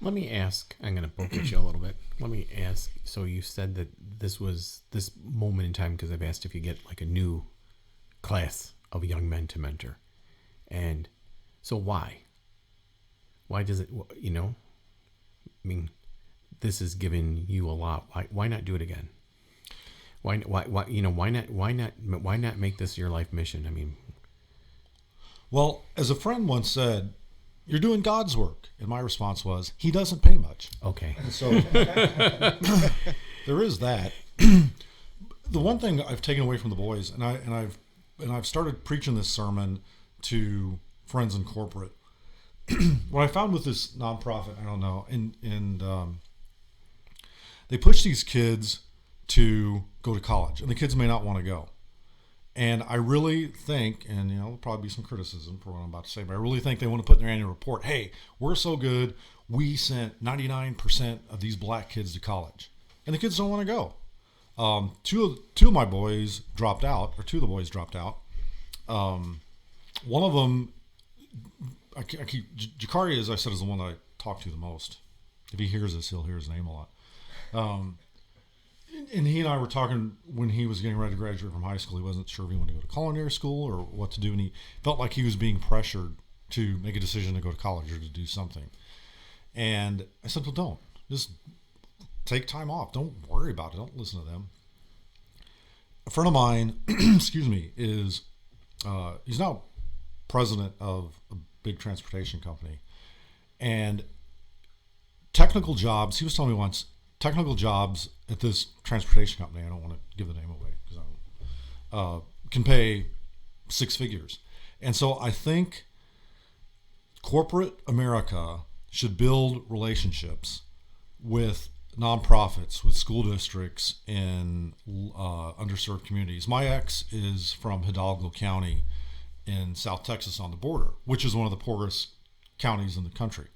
Speaker 1: Let me ask. I'm going to poke at you a little bit. Let me ask. So you said that this was this moment in time, because I've asked if you get like a new class of young men to mentor, and so why? Why does it? I mean, this has given you a lot. Why not do it again? Why not make this your life mission? I mean,
Speaker 3: well, as a friend once said, you're doing God's work. And my response was, he doesn't pay much.
Speaker 1: Okay.
Speaker 3: And so there is that. The one thing I've taken away from the boys, and I've started preaching this sermon to friends in corporate. What I found with this nonprofit, I don't know, and they push these kids to go to college, and the kids may not want to go. And I really think, and there'll probably be some criticism for what I'm about to say, but I really think they want to put in their annual report, hey, we're so good, we sent 99% of these black kids to college. And the kids don't want to go. Two of my boys dropped out, or two of the boys dropped out. One of them, Jakari, as I said, is the one that I talk to the most. If he hears this, he'll hear his name a lot. And he and I were talking when he was getting ready to graduate from high school. He wasn't sure if he wanted to go to culinary school or what to do, and he felt like he was being pressured to make a decision to go to college or to do something. And I said, well, don't. Just take time off. Don't worry about it. Don't listen to them. A friend of mine, excuse me, is he's now president of a big transportation company. And technical jobs, he was telling me once, technical jobs at this transportation company, I don't want to give the name away because I don't, can pay six figures. And so I think corporate America should build relationships with nonprofits, with school districts in underserved communities. My ex is from Hidalgo County in South Texas on the border, which is one of the poorest counties in the country.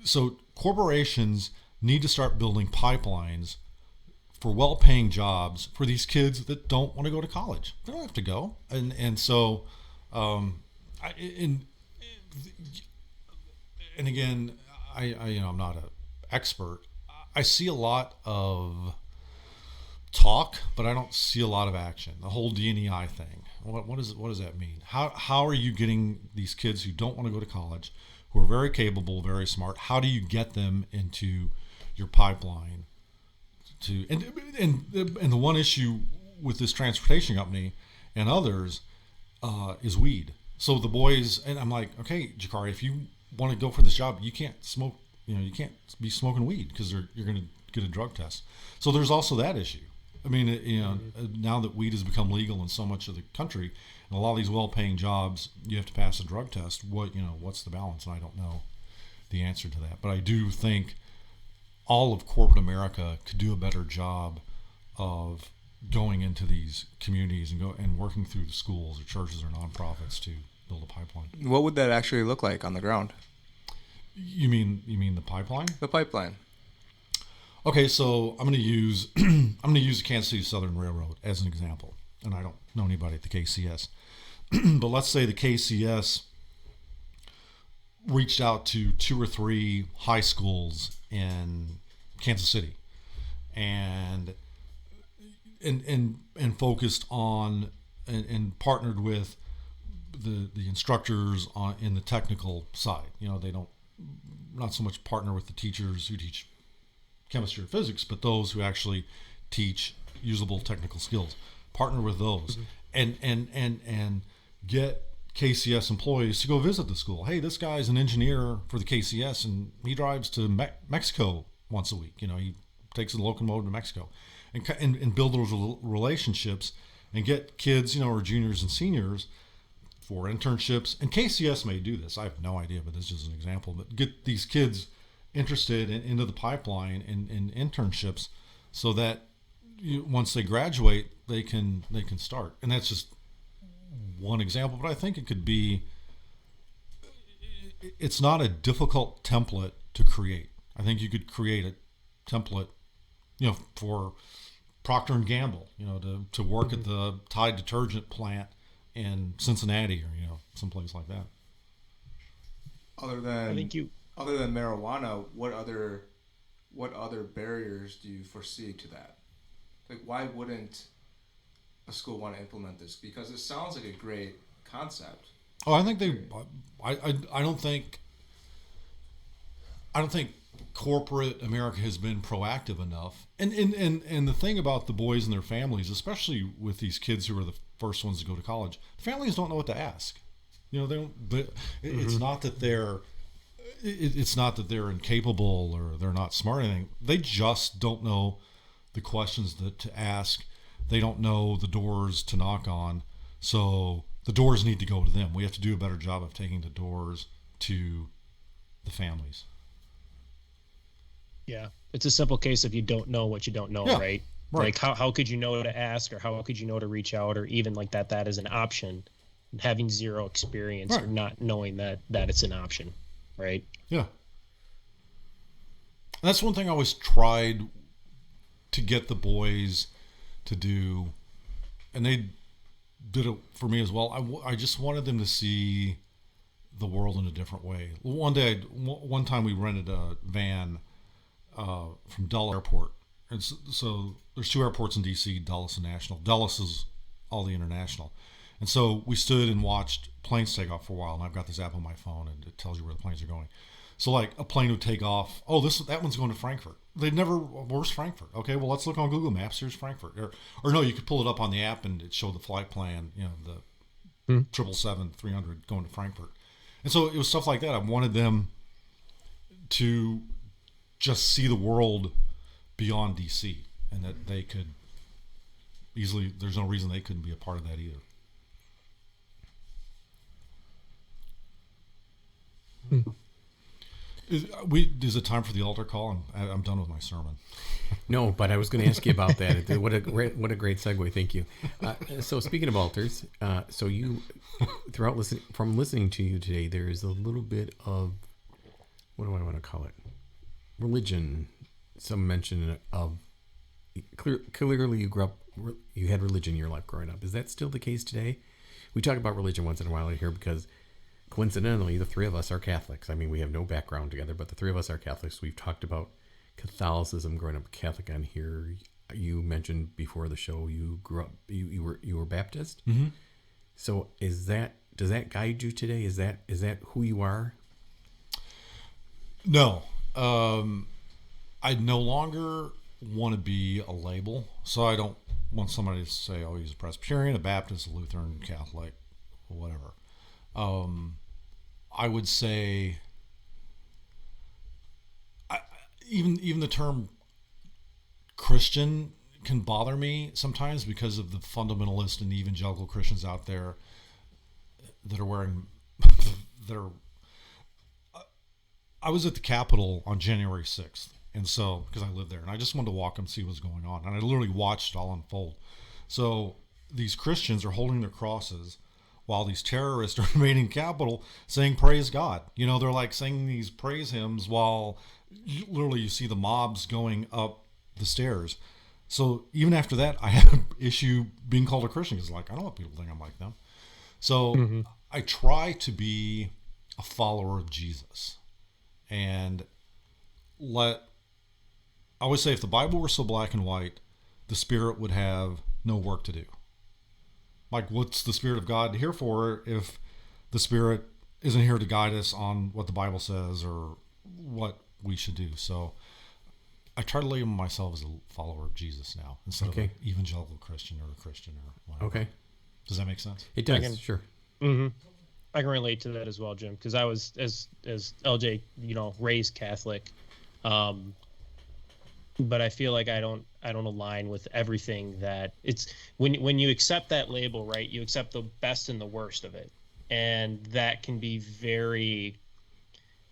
Speaker 3: So corporations need to start building pipelines for well-paying jobs for these kids that don't want to go to college. They don't have to go. And so, and again, I'm not an expert. I see a lot of talk, but I don't see a lot of action. The whole D&EI thing. What does that mean? How are you getting these kids who don't want to go to college, who are very capable, very smart? How do you get them into your pipeline? And the one issue with this transportation company and others is weed. So the boys, and I'm like, okay, Jakari, if you want to go for this job, you can't smoke. You can't be smoking weed because you're going to get a drug test. So there's also that issue. I mean, now that weed has become legal in so much of the country, and a lot of these well-paying jobs, you have to pass a drug test. What's the balance? And I don't know the answer to that. But I do think all of corporate America could do a better job of going into these communities and working through the schools or churches or nonprofits to build a pipeline.
Speaker 2: What would that actually look like on the ground?
Speaker 3: You mean the pipeline?
Speaker 2: The pipeline.
Speaker 3: Okay, so I'm going to use the Kansas City Southern Railroad as an example, and I don't know anybody at the KCS, but let's say the KCS reached out to 2 or 3 high schools in Kansas City, and focused on and partnered with the instructors in the technical side. They don't not so much partner with the teachers who teach chemistry or physics, but those who actually teach usable technical skills. Partner with those, and get KCS employees to go visit the school. Hey, this guy's an engineer for the KCS, and he drives to Mexico once a week. He takes a locomotive to Mexico, and build those relationships, and get kids, or juniors and seniors for internships. And KCS may do this. I have no idea, but this is an example. But get these kids interested into the pipeline in internships, so that once they graduate, they can start. And that's just one example, but I think it could be. It's not a difficult template to create. I think you could create a template, for Procter and Gamble, to work at the Tide detergent plant in Cincinnati or someplace like that.
Speaker 2: Other than marijuana, what other barriers do you foresee to that? Like, why wouldn't a school want to implement this? Because it sounds like a great concept.
Speaker 3: Oh, I think I don't think corporate America has been proactive enough. And the thing about the boys and their families, especially with these kids who are the first ones to go to college, families don't know what to ask. They don't. It's not that they're. It's not that they're incapable or they're not smart or anything. They just don't know the questions to ask. They don't know the doors to knock on. So the doors need to go to them. We have to do a better job of taking the doors to the families.
Speaker 4: Yeah. It's a simple case of you don't know what you don't know,
Speaker 3: Yeah,
Speaker 4: right?
Speaker 3: right.
Speaker 4: Like how could you know to ask, or how could you know to reach out, or even like that is an option, having zero experience
Speaker 3: Right.
Speaker 4: or not knowing that it's an option, right?
Speaker 3: Yeah. That's one thing I always tried to get the boys to do, and they did it for me as well. I just wanted them to see the world in a different way. One time we rented a van from Dulles Airport. And so there's 2 airports in DC, Dulles and National. Dulles is all the international. And so we stood and watched planes take off for a while, and I've got this app on my phone, and it tells you where the planes are going. So like a plane would take off. Oh, that one's going to Frankfurt. Where's Frankfurt? Okay, well, let's look on Google Maps. Here's Frankfurt. Or no, you could pull it up on the app and it showed the flight plan, the 777-300 going to Frankfurt. And so it was stuff like that. I wanted them to just see the world beyond DC, and that they could easily, there's no reason they couldn't be a part of that either. Is it time for the altar call? I'm done with my sermon.
Speaker 1: No, but I was going to ask you about that. What a great segue. Thank you. So speaking of altars, so you, listening to you today, there is a little bit of, what do I want to call it? Religion. Some mention of, clearly you had religion in your life growing up. Is that still the case today? We talk about religion once in a while here because coincidentally, the 3 of us are Catholics. I mean, we have no background together, but the 3 of us are Catholics. We've talked about Catholicism growing up Catholic on here. You mentioned before the show you grew up, you were Baptist.
Speaker 3: Mm-hmm.
Speaker 1: So does that guide you today? Is that who you are?
Speaker 3: No. I no longer want to be a label, so I don't want somebody to say, oh, he's a Presbyterian, a Baptist, a Lutheran, Catholic, or whatever. I would say, even the term Christian can bother me sometimes because of the fundamentalist and evangelical Christians out there that are wearing that are. I was at the Capitol on January 6th, and so because I live there, and I just wanted to walk and see what's going on, and I literally watched it all unfold. So these Christians are holding their crosses while these terrorists are invading Capitol saying praise God. You know, they're like singing these praise hymns while literally you see the mobs going up the stairs. So even after that, I had an issue being called a Christian because like I don't want people to think I'm like them. So I try to be a follower of Jesus and I always say if the Bible were so black and white, the Spirit would have no work to do. Like, what's the Spirit of God here for if the Spirit isn't here to guide us on what the Bible says or what we should do? So I try to label myself as a follower of Jesus now instead of an evangelical Christian or a Christian or whatever. Okay. Does that make sense?
Speaker 1: It does, sure.
Speaker 4: Mm-hmm. I can relate to that as well, Jim, because I was, as LJ, raised Catholic. But I feel like I don't align with everything that it's when you accept that label, right? You accept the best and the worst of it, and that can be very,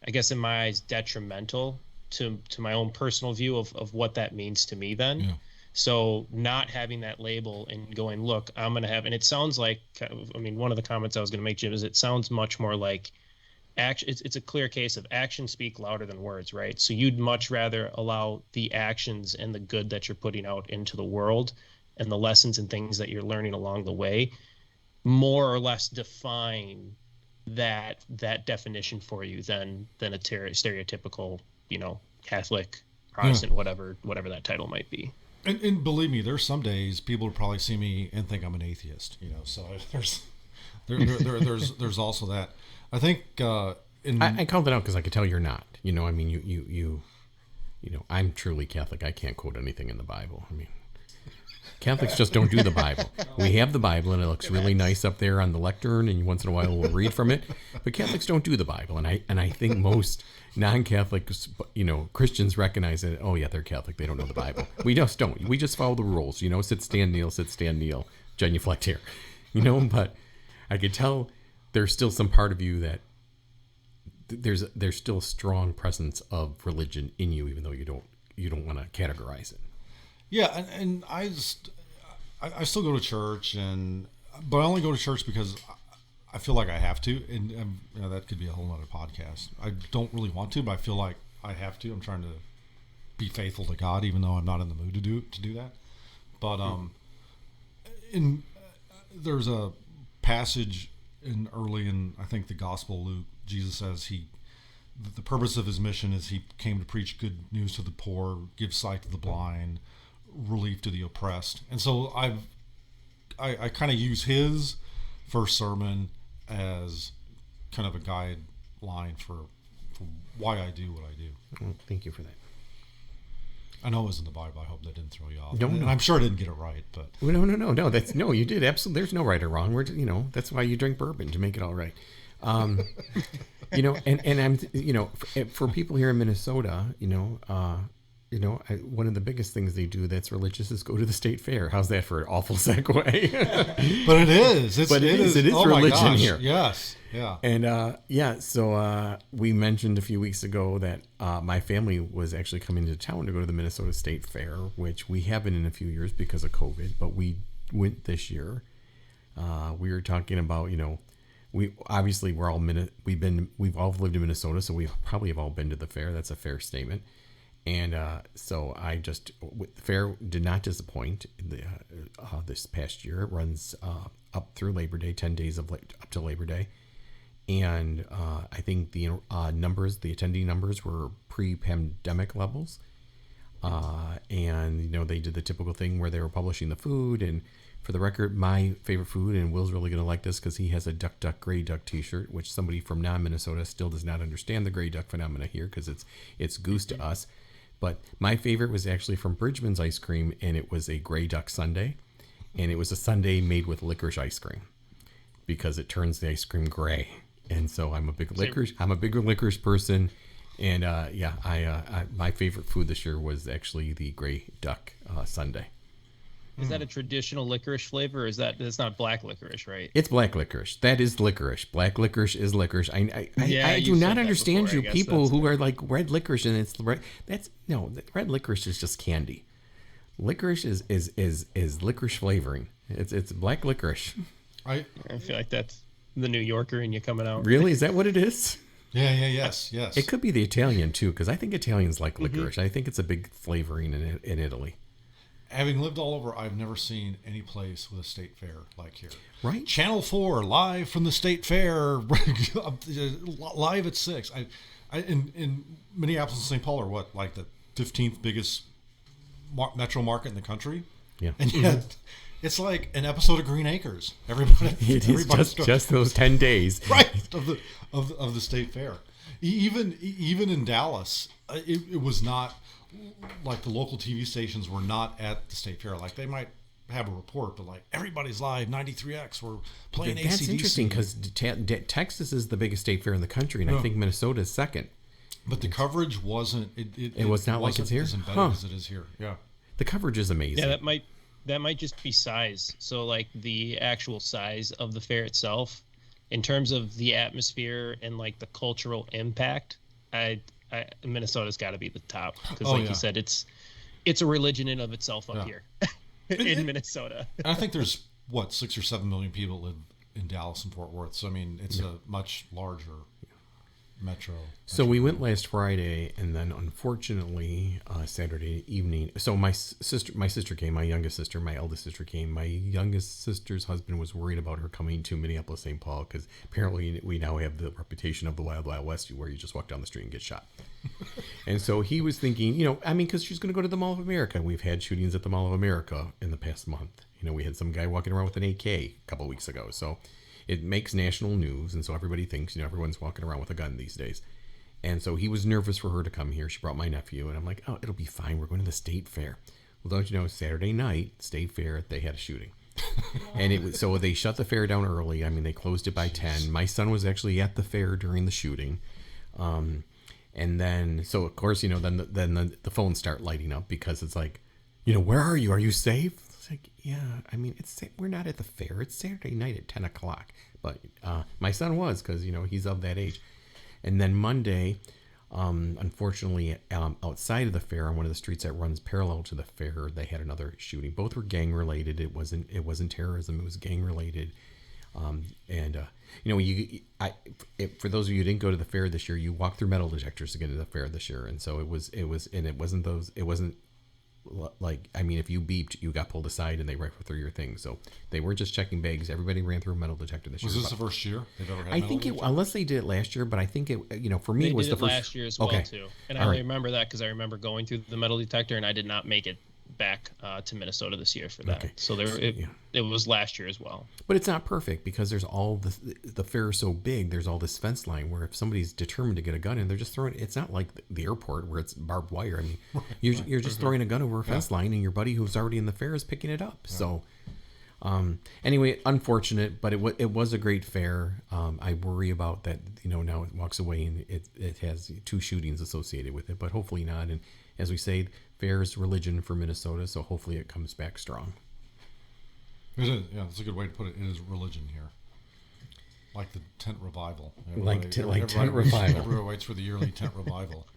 Speaker 4: I guess, in my eyes, detrimental to my own personal view of what that means to me. Then, so not having that label and going, look, I'm gonna have, and it sounds like, I mean, one of the comments I was gonna make, Jim, is it sounds much more like action. It's a clear case of actions speak louder than words, right? So you'd much rather allow the actions and the good that you're putting out into the world and the lessons and things that you're learning along the way more or less define that definition for you than a stereotypical, Catholic, Protestant, whatever that title might be.
Speaker 3: And believe me, there's some days people would probably see me and think I'm an atheist, so there's also that. I think
Speaker 1: I called it out because I could tell you're not. I mean, you I'm truly Catholic. I can't quote anything in the Bible. I mean, Catholics just don't do the Bible. We have the Bible, and it looks really nice up there on the lectern, and once in a while we'll read from it. But Catholics don't do the Bible, and I think most non-Catholics, Christians recognize that. Oh yeah, they're Catholic. They don't know the Bible. We just don't. We just follow the rules. Sit, stand, kneel. Sit, stand, kneel. Genuflect here. But I could tell. There's still some part of you that there's still a strong presence of religion in you, even though you don't want to categorize it.
Speaker 3: Yeah, and I still go to church, but I only go to church because I feel like I have to, and that could be a whole other podcast. I don't really want to, but I feel like I have to. I'm trying to be faithful to God, even though I'm not in the mood to do that. But there's a passage. Early in, I think, the Gospel of Luke, Jesus says the purpose of his mission is he came to preach good news to the poor, give sight to the blind, relief to the oppressed. And so I kind of use his first sermon as kind of a guideline for why I do what I do.
Speaker 1: Well, thank you for that.
Speaker 3: I know it was in the Bible. I hope that didn't throw you off.
Speaker 1: No.
Speaker 3: And I'm sure I didn't get it right, but
Speaker 1: no. That's you did absolutely. There's no right or wrong. We're that's why you drink bourbon, to make it all right. And I'm for people here in Minnesota, one of the biggest things they do that's religious is go to the state fair. How's that for an awful segue?
Speaker 3: But it is. It is
Speaker 1: oh religion here.
Speaker 3: Yes. Yeah.
Speaker 1: And so we mentioned a few weeks ago that my family was actually coming to town to go to the Minnesota State Fair, which we haven't in a few years because of COVID, but we went this year. We were talking about, we've all lived in Minnesota, so we probably have all been to the fair. That's a fair statement. And so the fair did not disappoint. This past year, it runs up through Labor Day, 10 days up to Labor Day. And I think the attendee numbers were pre-pandemic levels. And, they did the typical thing where they were publishing the food. And for the record, my favorite food, and Will's really going to like this because he has a Duck Duck Gray Duck t-shirt, which somebody from non-Minnesota still does not understand the gray duck phenomena here because it's goose to us. But my favorite was actually from Bridgman's Ice Cream, and it was a gray duck sundae. And it was a sundae made with licorice ice cream because it turns the ice cream gray. And so I'm a big licorice person, And my favorite food this year was actually the gray duck sundae.
Speaker 4: Is that a traditional licorice flavor, or that's not black licorice, right?
Speaker 1: It's black licorice. That is licorice. Black licorice is licorice. I do
Speaker 4: you've
Speaker 1: not
Speaker 4: said that
Speaker 1: understand
Speaker 4: before.
Speaker 1: you
Speaker 4: I guess
Speaker 1: people
Speaker 4: that's
Speaker 1: who
Speaker 4: fair.
Speaker 1: are like red licorice and it's red. Red licorice is just candy. Licorice is licorice flavoring. It's black licorice.
Speaker 4: I feel like that's the New Yorker in you coming out.
Speaker 1: Really? Is that what it is?
Speaker 3: Yes.
Speaker 1: It could be the Italian too, because I think Italians like licorice. I think it's a big flavoring in Italy.
Speaker 3: Having lived all over, I've never seen any place with a state fair like here.
Speaker 1: Right?
Speaker 3: Channel 4 live from the state fair, live at 6. In Minneapolis and St. Paul are what, like the 15th biggest metro market in the country?
Speaker 1: Yeah.
Speaker 3: And yet it's like an episode of Green Acres.
Speaker 1: It is just those 10 days.
Speaker 3: Right, of the state fair. Even in Dallas, it was not like the local TV stations were not at the state fair. Like they might have a report, but like everybody's live, 93X, we're playing
Speaker 1: That's
Speaker 3: AC/DC.
Speaker 1: interesting because Texas is the biggest state fair in the country, and I think Minnesota is second.
Speaker 3: But the coverage wasn't. It
Speaker 1: was not like
Speaker 3: wasn't
Speaker 1: it's here?
Speaker 3: as embedded
Speaker 1: Huh.
Speaker 3: as it is here. Yeah.
Speaker 1: The coverage is amazing.
Speaker 4: Yeah, that might just be size. So like the actual size of the fair itself, in terms of the atmosphere and like the cultural impact, Minnesota's got to be the top because, you said, it's a religion in of itself up here in Minnesota.
Speaker 3: And I think there's 6 or 7 million people live in Dallas and Fort Worth. So I mean, it's a much larger metro.
Speaker 1: So we went last Friday, and then unfortunately Saturday evening. So my sister came. My youngest sister, my eldest sister came. My youngest sister's husband was worried about her coming to Minneapolis, St. Paul, because apparently we now have the reputation of the Wild Wild West, where you just walk down the street and get shot. And so he was thinking, because she's going to go to the Mall of America. We've had shootings at the Mall of America in the past month. We had some guy walking around with an AK a couple weeks ago. So it makes national news, and so everybody thinks, everyone's walking around with a gun these days. And so he was nervous for her to come here. She brought my nephew, and I'm like, oh, it'll be fine. We're going to the state fair. Well, don't you know, Saturday night, state fair, they had a shooting. And so they shut the fair down early. I mean, they closed it by 10. My son was actually at the fair during the shooting. And then, so of course, then the phones start lighting up because it's like, where are you? Are you safe? It's like, yeah, I mean, we're not at the fair. It's Saturday night at 10 o'clock. But my son was, because, he's of that age. And then Monday, unfortunately, outside of the fair, on one of the streets that runs parallel to the fair, they had another shooting. Both were gang related. It wasn't terrorism. It was gang related. For those of you who didn't go to the fair this year, you walked through metal detectors to get to the fair this year, and so it wasn't like, I mean, if you beeped, you got pulled aside and they rifled through your thing. So they weren't just checking bags. Everybody ran through a metal detector this year.
Speaker 3: Was this the first year they've ever had
Speaker 1: I think unless they did it last year, but I think for me, it was the first.
Speaker 4: Last year as well, too. And I only remember that because I remember going through the metal detector, and I did not make it back to Minnesota this year for that. Okay. So it was last year as well.
Speaker 1: But it's not perfect because there's all the fair is so big. There's all this fence line where if somebody's determined to get a gun in, they're just throwing. It's not like the airport where it's barbed wire. I mean, you're just throwing a gun over a fence line, and your buddy who's already in the fair is picking it up. Yeah. So. Anyway, unfortunate, but it was a great fair. I worry about that. Now it walks away and it has 2 shootings associated with it, but hopefully not. And as we say, fair is religion for Minnesota, so hopefully it comes back strong.
Speaker 3: Yeah, that's a good way to put it. It is religion here, like the tent revival.
Speaker 1: Tent revival.
Speaker 3: Everyone waits for the yearly tent revival.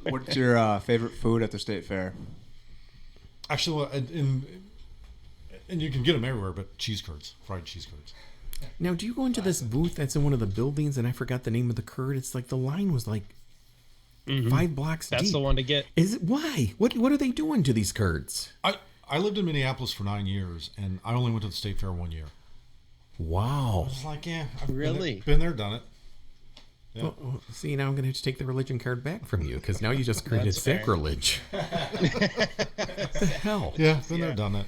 Speaker 5: What's your favorite food at the state fair?
Speaker 3: Actually, and you can get them everywhere, but cheese curds, fried cheese curds.
Speaker 1: Now, do you go into this booth that's in one of the buildings, and I forgot the name of the curd? It's like the line was like 5 blocks deep.
Speaker 4: That's the one to get.
Speaker 1: Is it? Why? What are they doing to these curds?
Speaker 3: I lived in Minneapolis for 9 years, and I only went to the state fair 1 year.
Speaker 1: Wow.
Speaker 3: I was like, yeah, I've
Speaker 4: really
Speaker 3: been there, done it.
Speaker 1: Yeah. Well, see, now I'm going to have to take the religion card back from you because now you just created sacrilege. What the hell?
Speaker 3: Yeah, been there, done it.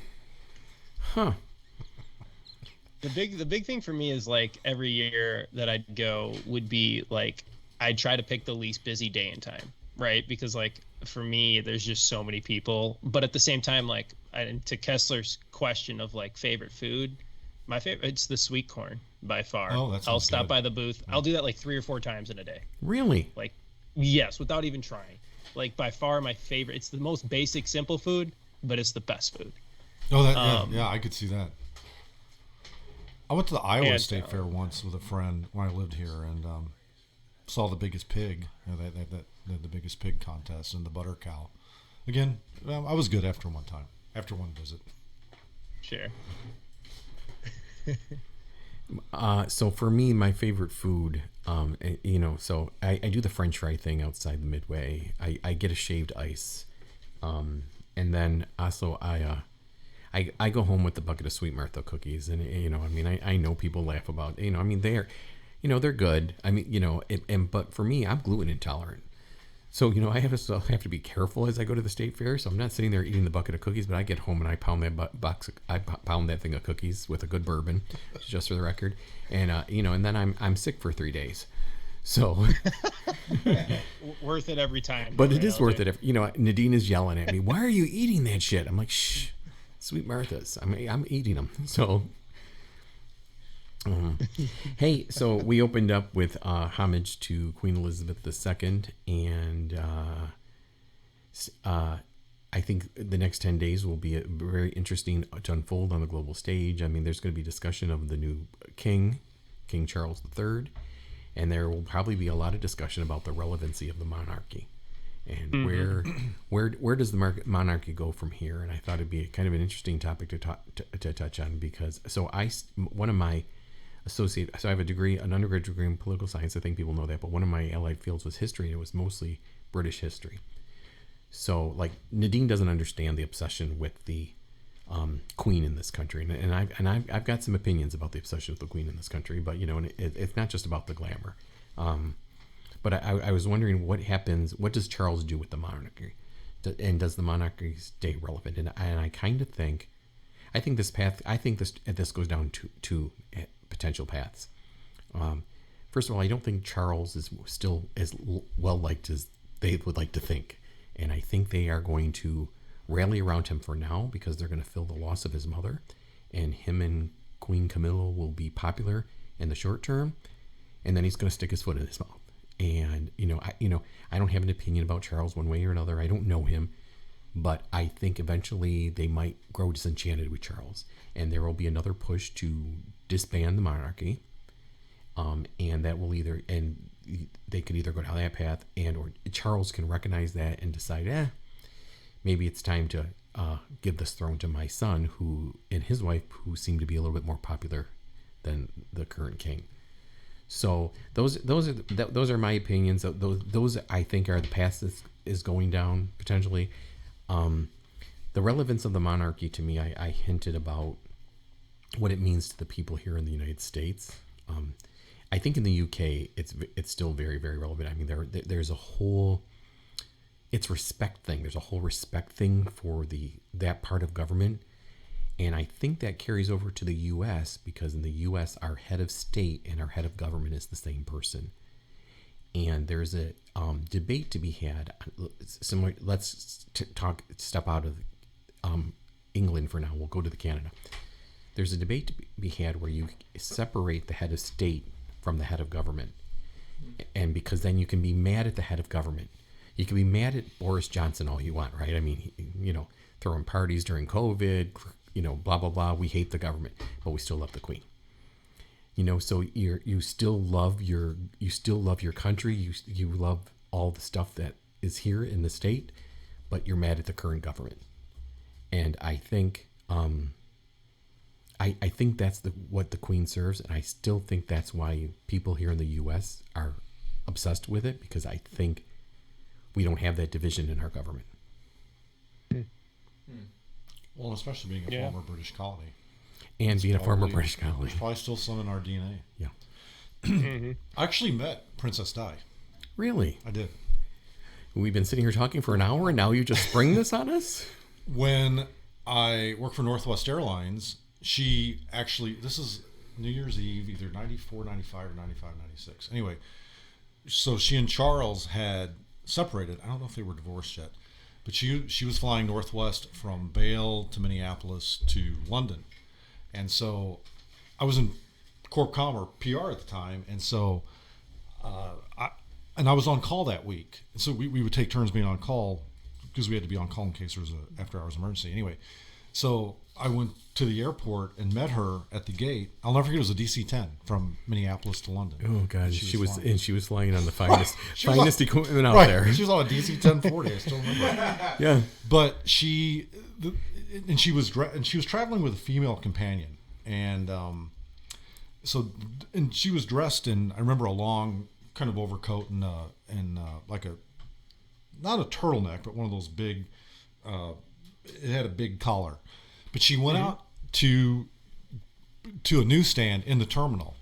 Speaker 1: Huh.
Speaker 4: The big thing for me is like every year that I'd go would be like I'd try to pick the least busy day and time, right? Because like for me, there's just so many people. But at the same time, like to Kessler's question of like favorite food, my favorite it's the sweet corn by far.
Speaker 3: Oh, that
Speaker 4: I'll
Speaker 3: sounds
Speaker 4: stop
Speaker 3: good.
Speaker 4: by the booth. I'll do that like 3 or 4 times in a day.
Speaker 1: Really?
Speaker 4: Like, yes, without even trying. Like, by far my favorite. It's the most basic, simple food, but it's the best food.
Speaker 3: Oh, yeah, I could see that. I went to the Iowa
Speaker 4: And,
Speaker 3: State Fair once with a friend when I lived here, and saw the biggest pig, the biggest pig contest, and the butter cow. Again, I was good after one visit.
Speaker 4: Sure.
Speaker 1: So for me, my favorite food, so I do the French fry thing outside the Midway. I get a shaved ice, and then also I go home with a bucket of Sweet Martha cookies, and I know people laugh about, they're good. But for me, I'm gluten intolerant. So, I have to be careful as I go to the state fair. So I'm not sitting there eating the bucket of cookies, but I get home and I pound pound that thing of cookies with a good bourbon, just for the record. And, and then I'm sick for 3 days. So
Speaker 4: Worth it every time.
Speaker 1: but it is worth it. Nadine is yelling at me, "Why are you eating that shit?" I'm like, "Shh, Sweet Martha's. I'm eating them." So, hey, so we opened up with homage to Queen Elizabeth II, and I think the next 10 days will be very interesting to unfold on the global stage. I mean, there's going to be discussion of the new king, King Charles III, and there will probably be a lot of discussion about the relevancy of the monarchy and where does the monarchy go from here. And I thought it'd be kind of an interesting topic to touch on, because one of my associate, so I have an undergraduate degree in political science. I think people know that, but one of my allied fields was history, and it was mostly British history. So, like, Nadine doesn't understand the obsession with the Queen in this country, and I've got some opinions about the obsession with the Queen in this country. But and it's not just about the glamour. But I was wondering what happens. What does Charles do with the monarchy, and does the monarchy stay relevant? And I kind of think, this goes down to potential paths. First of all, I don't think Charles is still as well liked as they would like to think. And I think they are going to rally around him for now, because they're going to feel the loss of his mother, and him and Queen Camilla will be popular in the short term, and then he's going to stick his foot in his mouth. And I don't have an opinion about Charles one way or another. I don't know him, but I think eventually they might grow disenchanted with Charles, and there will be another push to disband the monarchy, and that will they could either go down that path, or Charles can recognize that and decide, maybe it's time to give this throne to my son, and his wife, who seem to be a little bit more popular than the current king. So those are my opinions. Those I think are the paths that is going down potentially. The relevance of the monarchy to me, I hinted about what it means to the people here in the United States. I think in the UK, it's still very, very relevant. I mean, there's a whole respect thing. There's a whole respect thing for that part of government, and I think that carries over to the U.S. because in the U.S., our head of state and our head of government is the same person, and there's a debate to be had. Similar. Let's step out of England for now. We'll go to Canada. There's a debate to be had where you separate the head of state from the head of government. And because then you can be mad at the head of government. You can be mad at Boris Johnson all you want, right? I mean, throwing parties during COVID, blah, blah, blah. We hate the government, but we still love the Queen. So you still love your country. You love all the stuff that is here in the state, but you're mad at the current government. And I think I think that's what the Queen serves, and I still think that's why people here in the U.S. are obsessed with it, because I think we don't have that division in our government.
Speaker 3: Well, especially being a former British colony.
Speaker 1: And being a former British colony.
Speaker 3: There's probably still some in our DNA.
Speaker 1: Yeah.
Speaker 3: I actually met Princess Di.
Speaker 1: Really?
Speaker 3: I did.
Speaker 1: We've been sitting here talking for an hour, and now you just spring this on us?
Speaker 3: When I worked for Northwest Airlines, she actually, this is New Year's Eve, either 94, 95, or 95, 96. Anyway, so she and Charles had separated. I don't know if they were divorced yet, but she was flying Northwest from Vail to Minneapolis to London. And so I was in Corpcom or PR at the time, and so I was on call that week. So we would take turns being on call because we had to be on call in case there was a after-hours emergency. Anyway, so I went to the airport and met her at the gate. I'll never forget, it was a DC-10 from Minneapolis to London.
Speaker 1: Oh God, she was flying on the
Speaker 3: She was
Speaker 1: finest equipment out
Speaker 3: right.
Speaker 1: there.
Speaker 3: She was on a DC-1040. I still remember.
Speaker 1: Yeah,
Speaker 3: But she was traveling with a female companion, and she was dressed in, I remember, a long kind of overcoat and like a, not a turtleneck, but one of those big, it had a big collar. But she went out to a newsstand in the terminal,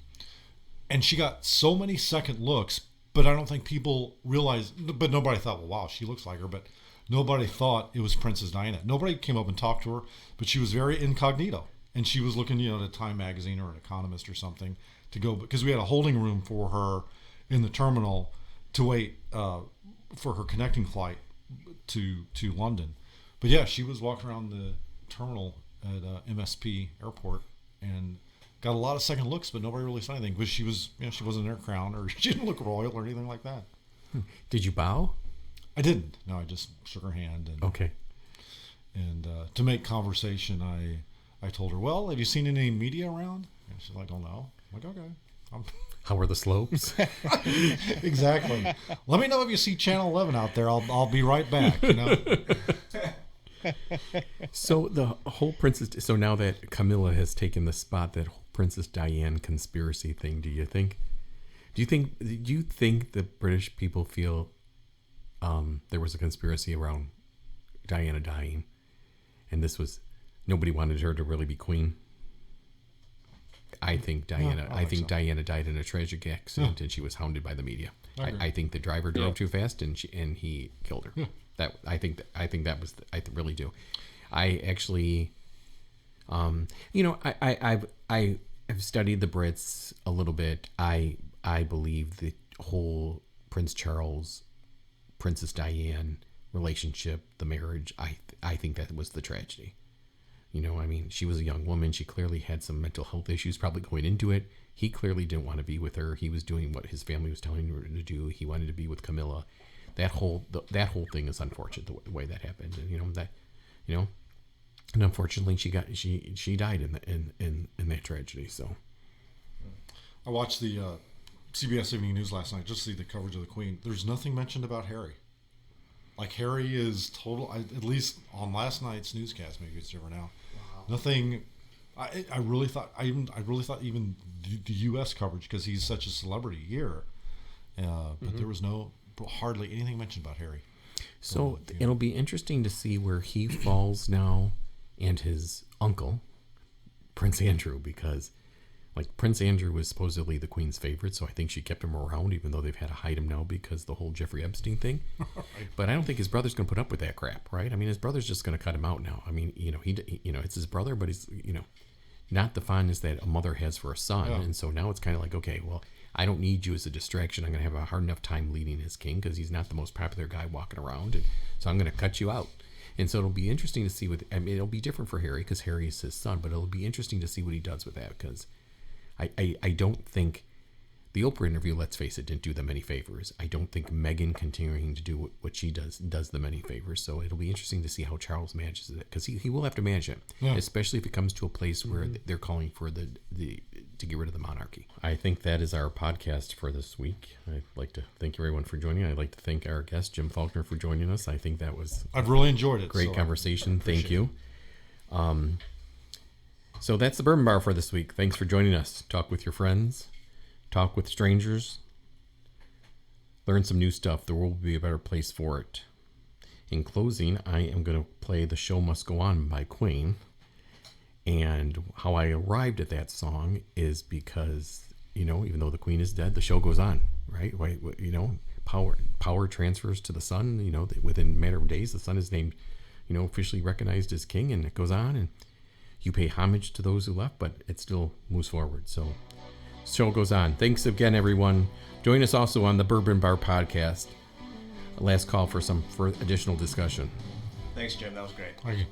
Speaker 3: and she got so many second looks, but I don't think people realized, but nobody thought, well, wow, she looks like her, but nobody thought it was Princess Diana. Nobody came up and talked to her, but she was very incognito. And she was looking, at a Time magazine or an Economist or something to go, because we had a holding room for her in the terminal to wait for her connecting flight to London. But yeah, she was walking around the terminal at MSP Airport and got a lot of second looks, but nobody really said anything because she was, she wasn't in her crown, or she didn't look royal or anything like that.
Speaker 1: Did you bow?
Speaker 3: I didn't. No, I just shook her hand. And,
Speaker 1: okay.
Speaker 3: And to make conversation, I told her, well, have you seen any media around? And she's like, oh, no. I'm like, okay.
Speaker 1: How are the slopes?
Speaker 3: Exactly. Let me know if you see Channel 11 out there. I'll be right back.
Speaker 1: So the whole Princess. So now that Camilla has taken the spot, that whole Princess Diane conspiracy thing. Do you think the British people feel there was a conspiracy around Diana dying, and this was nobody wanted her to really be queen? I think Diana. I think so. Diana died in a tragic accident, and she was hounded by the media. I think the driver drove too fast, and he killed her.
Speaker 3: Yeah.
Speaker 1: I think that was. I really do. I actually, I've studied the Brits a little bit. I believe the whole Prince Charles, Princess Diane relationship, the marriage. I think that was the tragedy. She was a young woman. She clearly had some mental health issues probably going into it. He clearly didn't want to be with her. He was doing what his family was telling him to do. He wanted to be with Camilla. That whole thing is unfortunate, the way that happened. And, and unfortunately she died in that tragedy. So
Speaker 3: I watched the CBS Evening News last night just to see the coverage of the Queen. There's nothing mentioned about Harry. Like, Harry is total, at least on last night's newscast, maybe it's different now. Wow. Nothing. I really thought even the U.S. coverage, because he's such a celebrity here, but there was hardly anything mentioned about Harry.
Speaker 1: So it'll be interesting to see where he falls now, and his uncle, Prince Andrew, because Prince Andrew was supposedly the Queen's favorite, so I think she kept him around, even though they've had to hide him now because the whole Jeffrey Epstein thing. Right. But I don't think his brother's going to put up with that crap, right? His brother's just going to cut him out now. It's his brother, but he's, not the fondness that a mother has for a son. Yeah. And so now it's kind of like, okay, well, I don't need you as a distraction. I'm going to have a hard enough time leading his king because he's not the most popular guy walking around. And so I'm going to cut you out. And so it'll be interesting to see it'll be different for Harry because Harry is his son, but it'll be interesting to see what he does with that because I don't think the Oprah interview, let's face it, didn't do them any favors. I don't think Meghan continuing to do what she does them any favors. So it'll be interesting to see how Charles manages it because he will have to manage it, especially if it comes to a place where they're calling for the to get rid of the monarchy. I think that is our podcast for this week. I'd like to thank everyone for joining. I'd like to thank our guest, Jim Faulkner, for joining us. I think that was
Speaker 3: I've really enjoyed it.
Speaker 1: Great conversation. Thank you. So that's the Bourbon Bar for this week. Thanks for joining us. Talk with your friends. Talk with strangers. Learn some new stuff. The world will be a better place for it. In closing, I am going to play The Show Must Go On by Queen. And how I arrived at that song is because, even though the Queen is dead, the show goes on, right? Power transfers to the sun. Within a matter of days, the sun is named, officially recognized as king, and it goes on. And you pay homage to those who left, but it still moves forward. So, show goes on. Thanks again, everyone. Join us also on the Bourbon Bar podcast. Last call for additional discussion.
Speaker 2: Thanks, Jim. That was great.
Speaker 3: Thank you.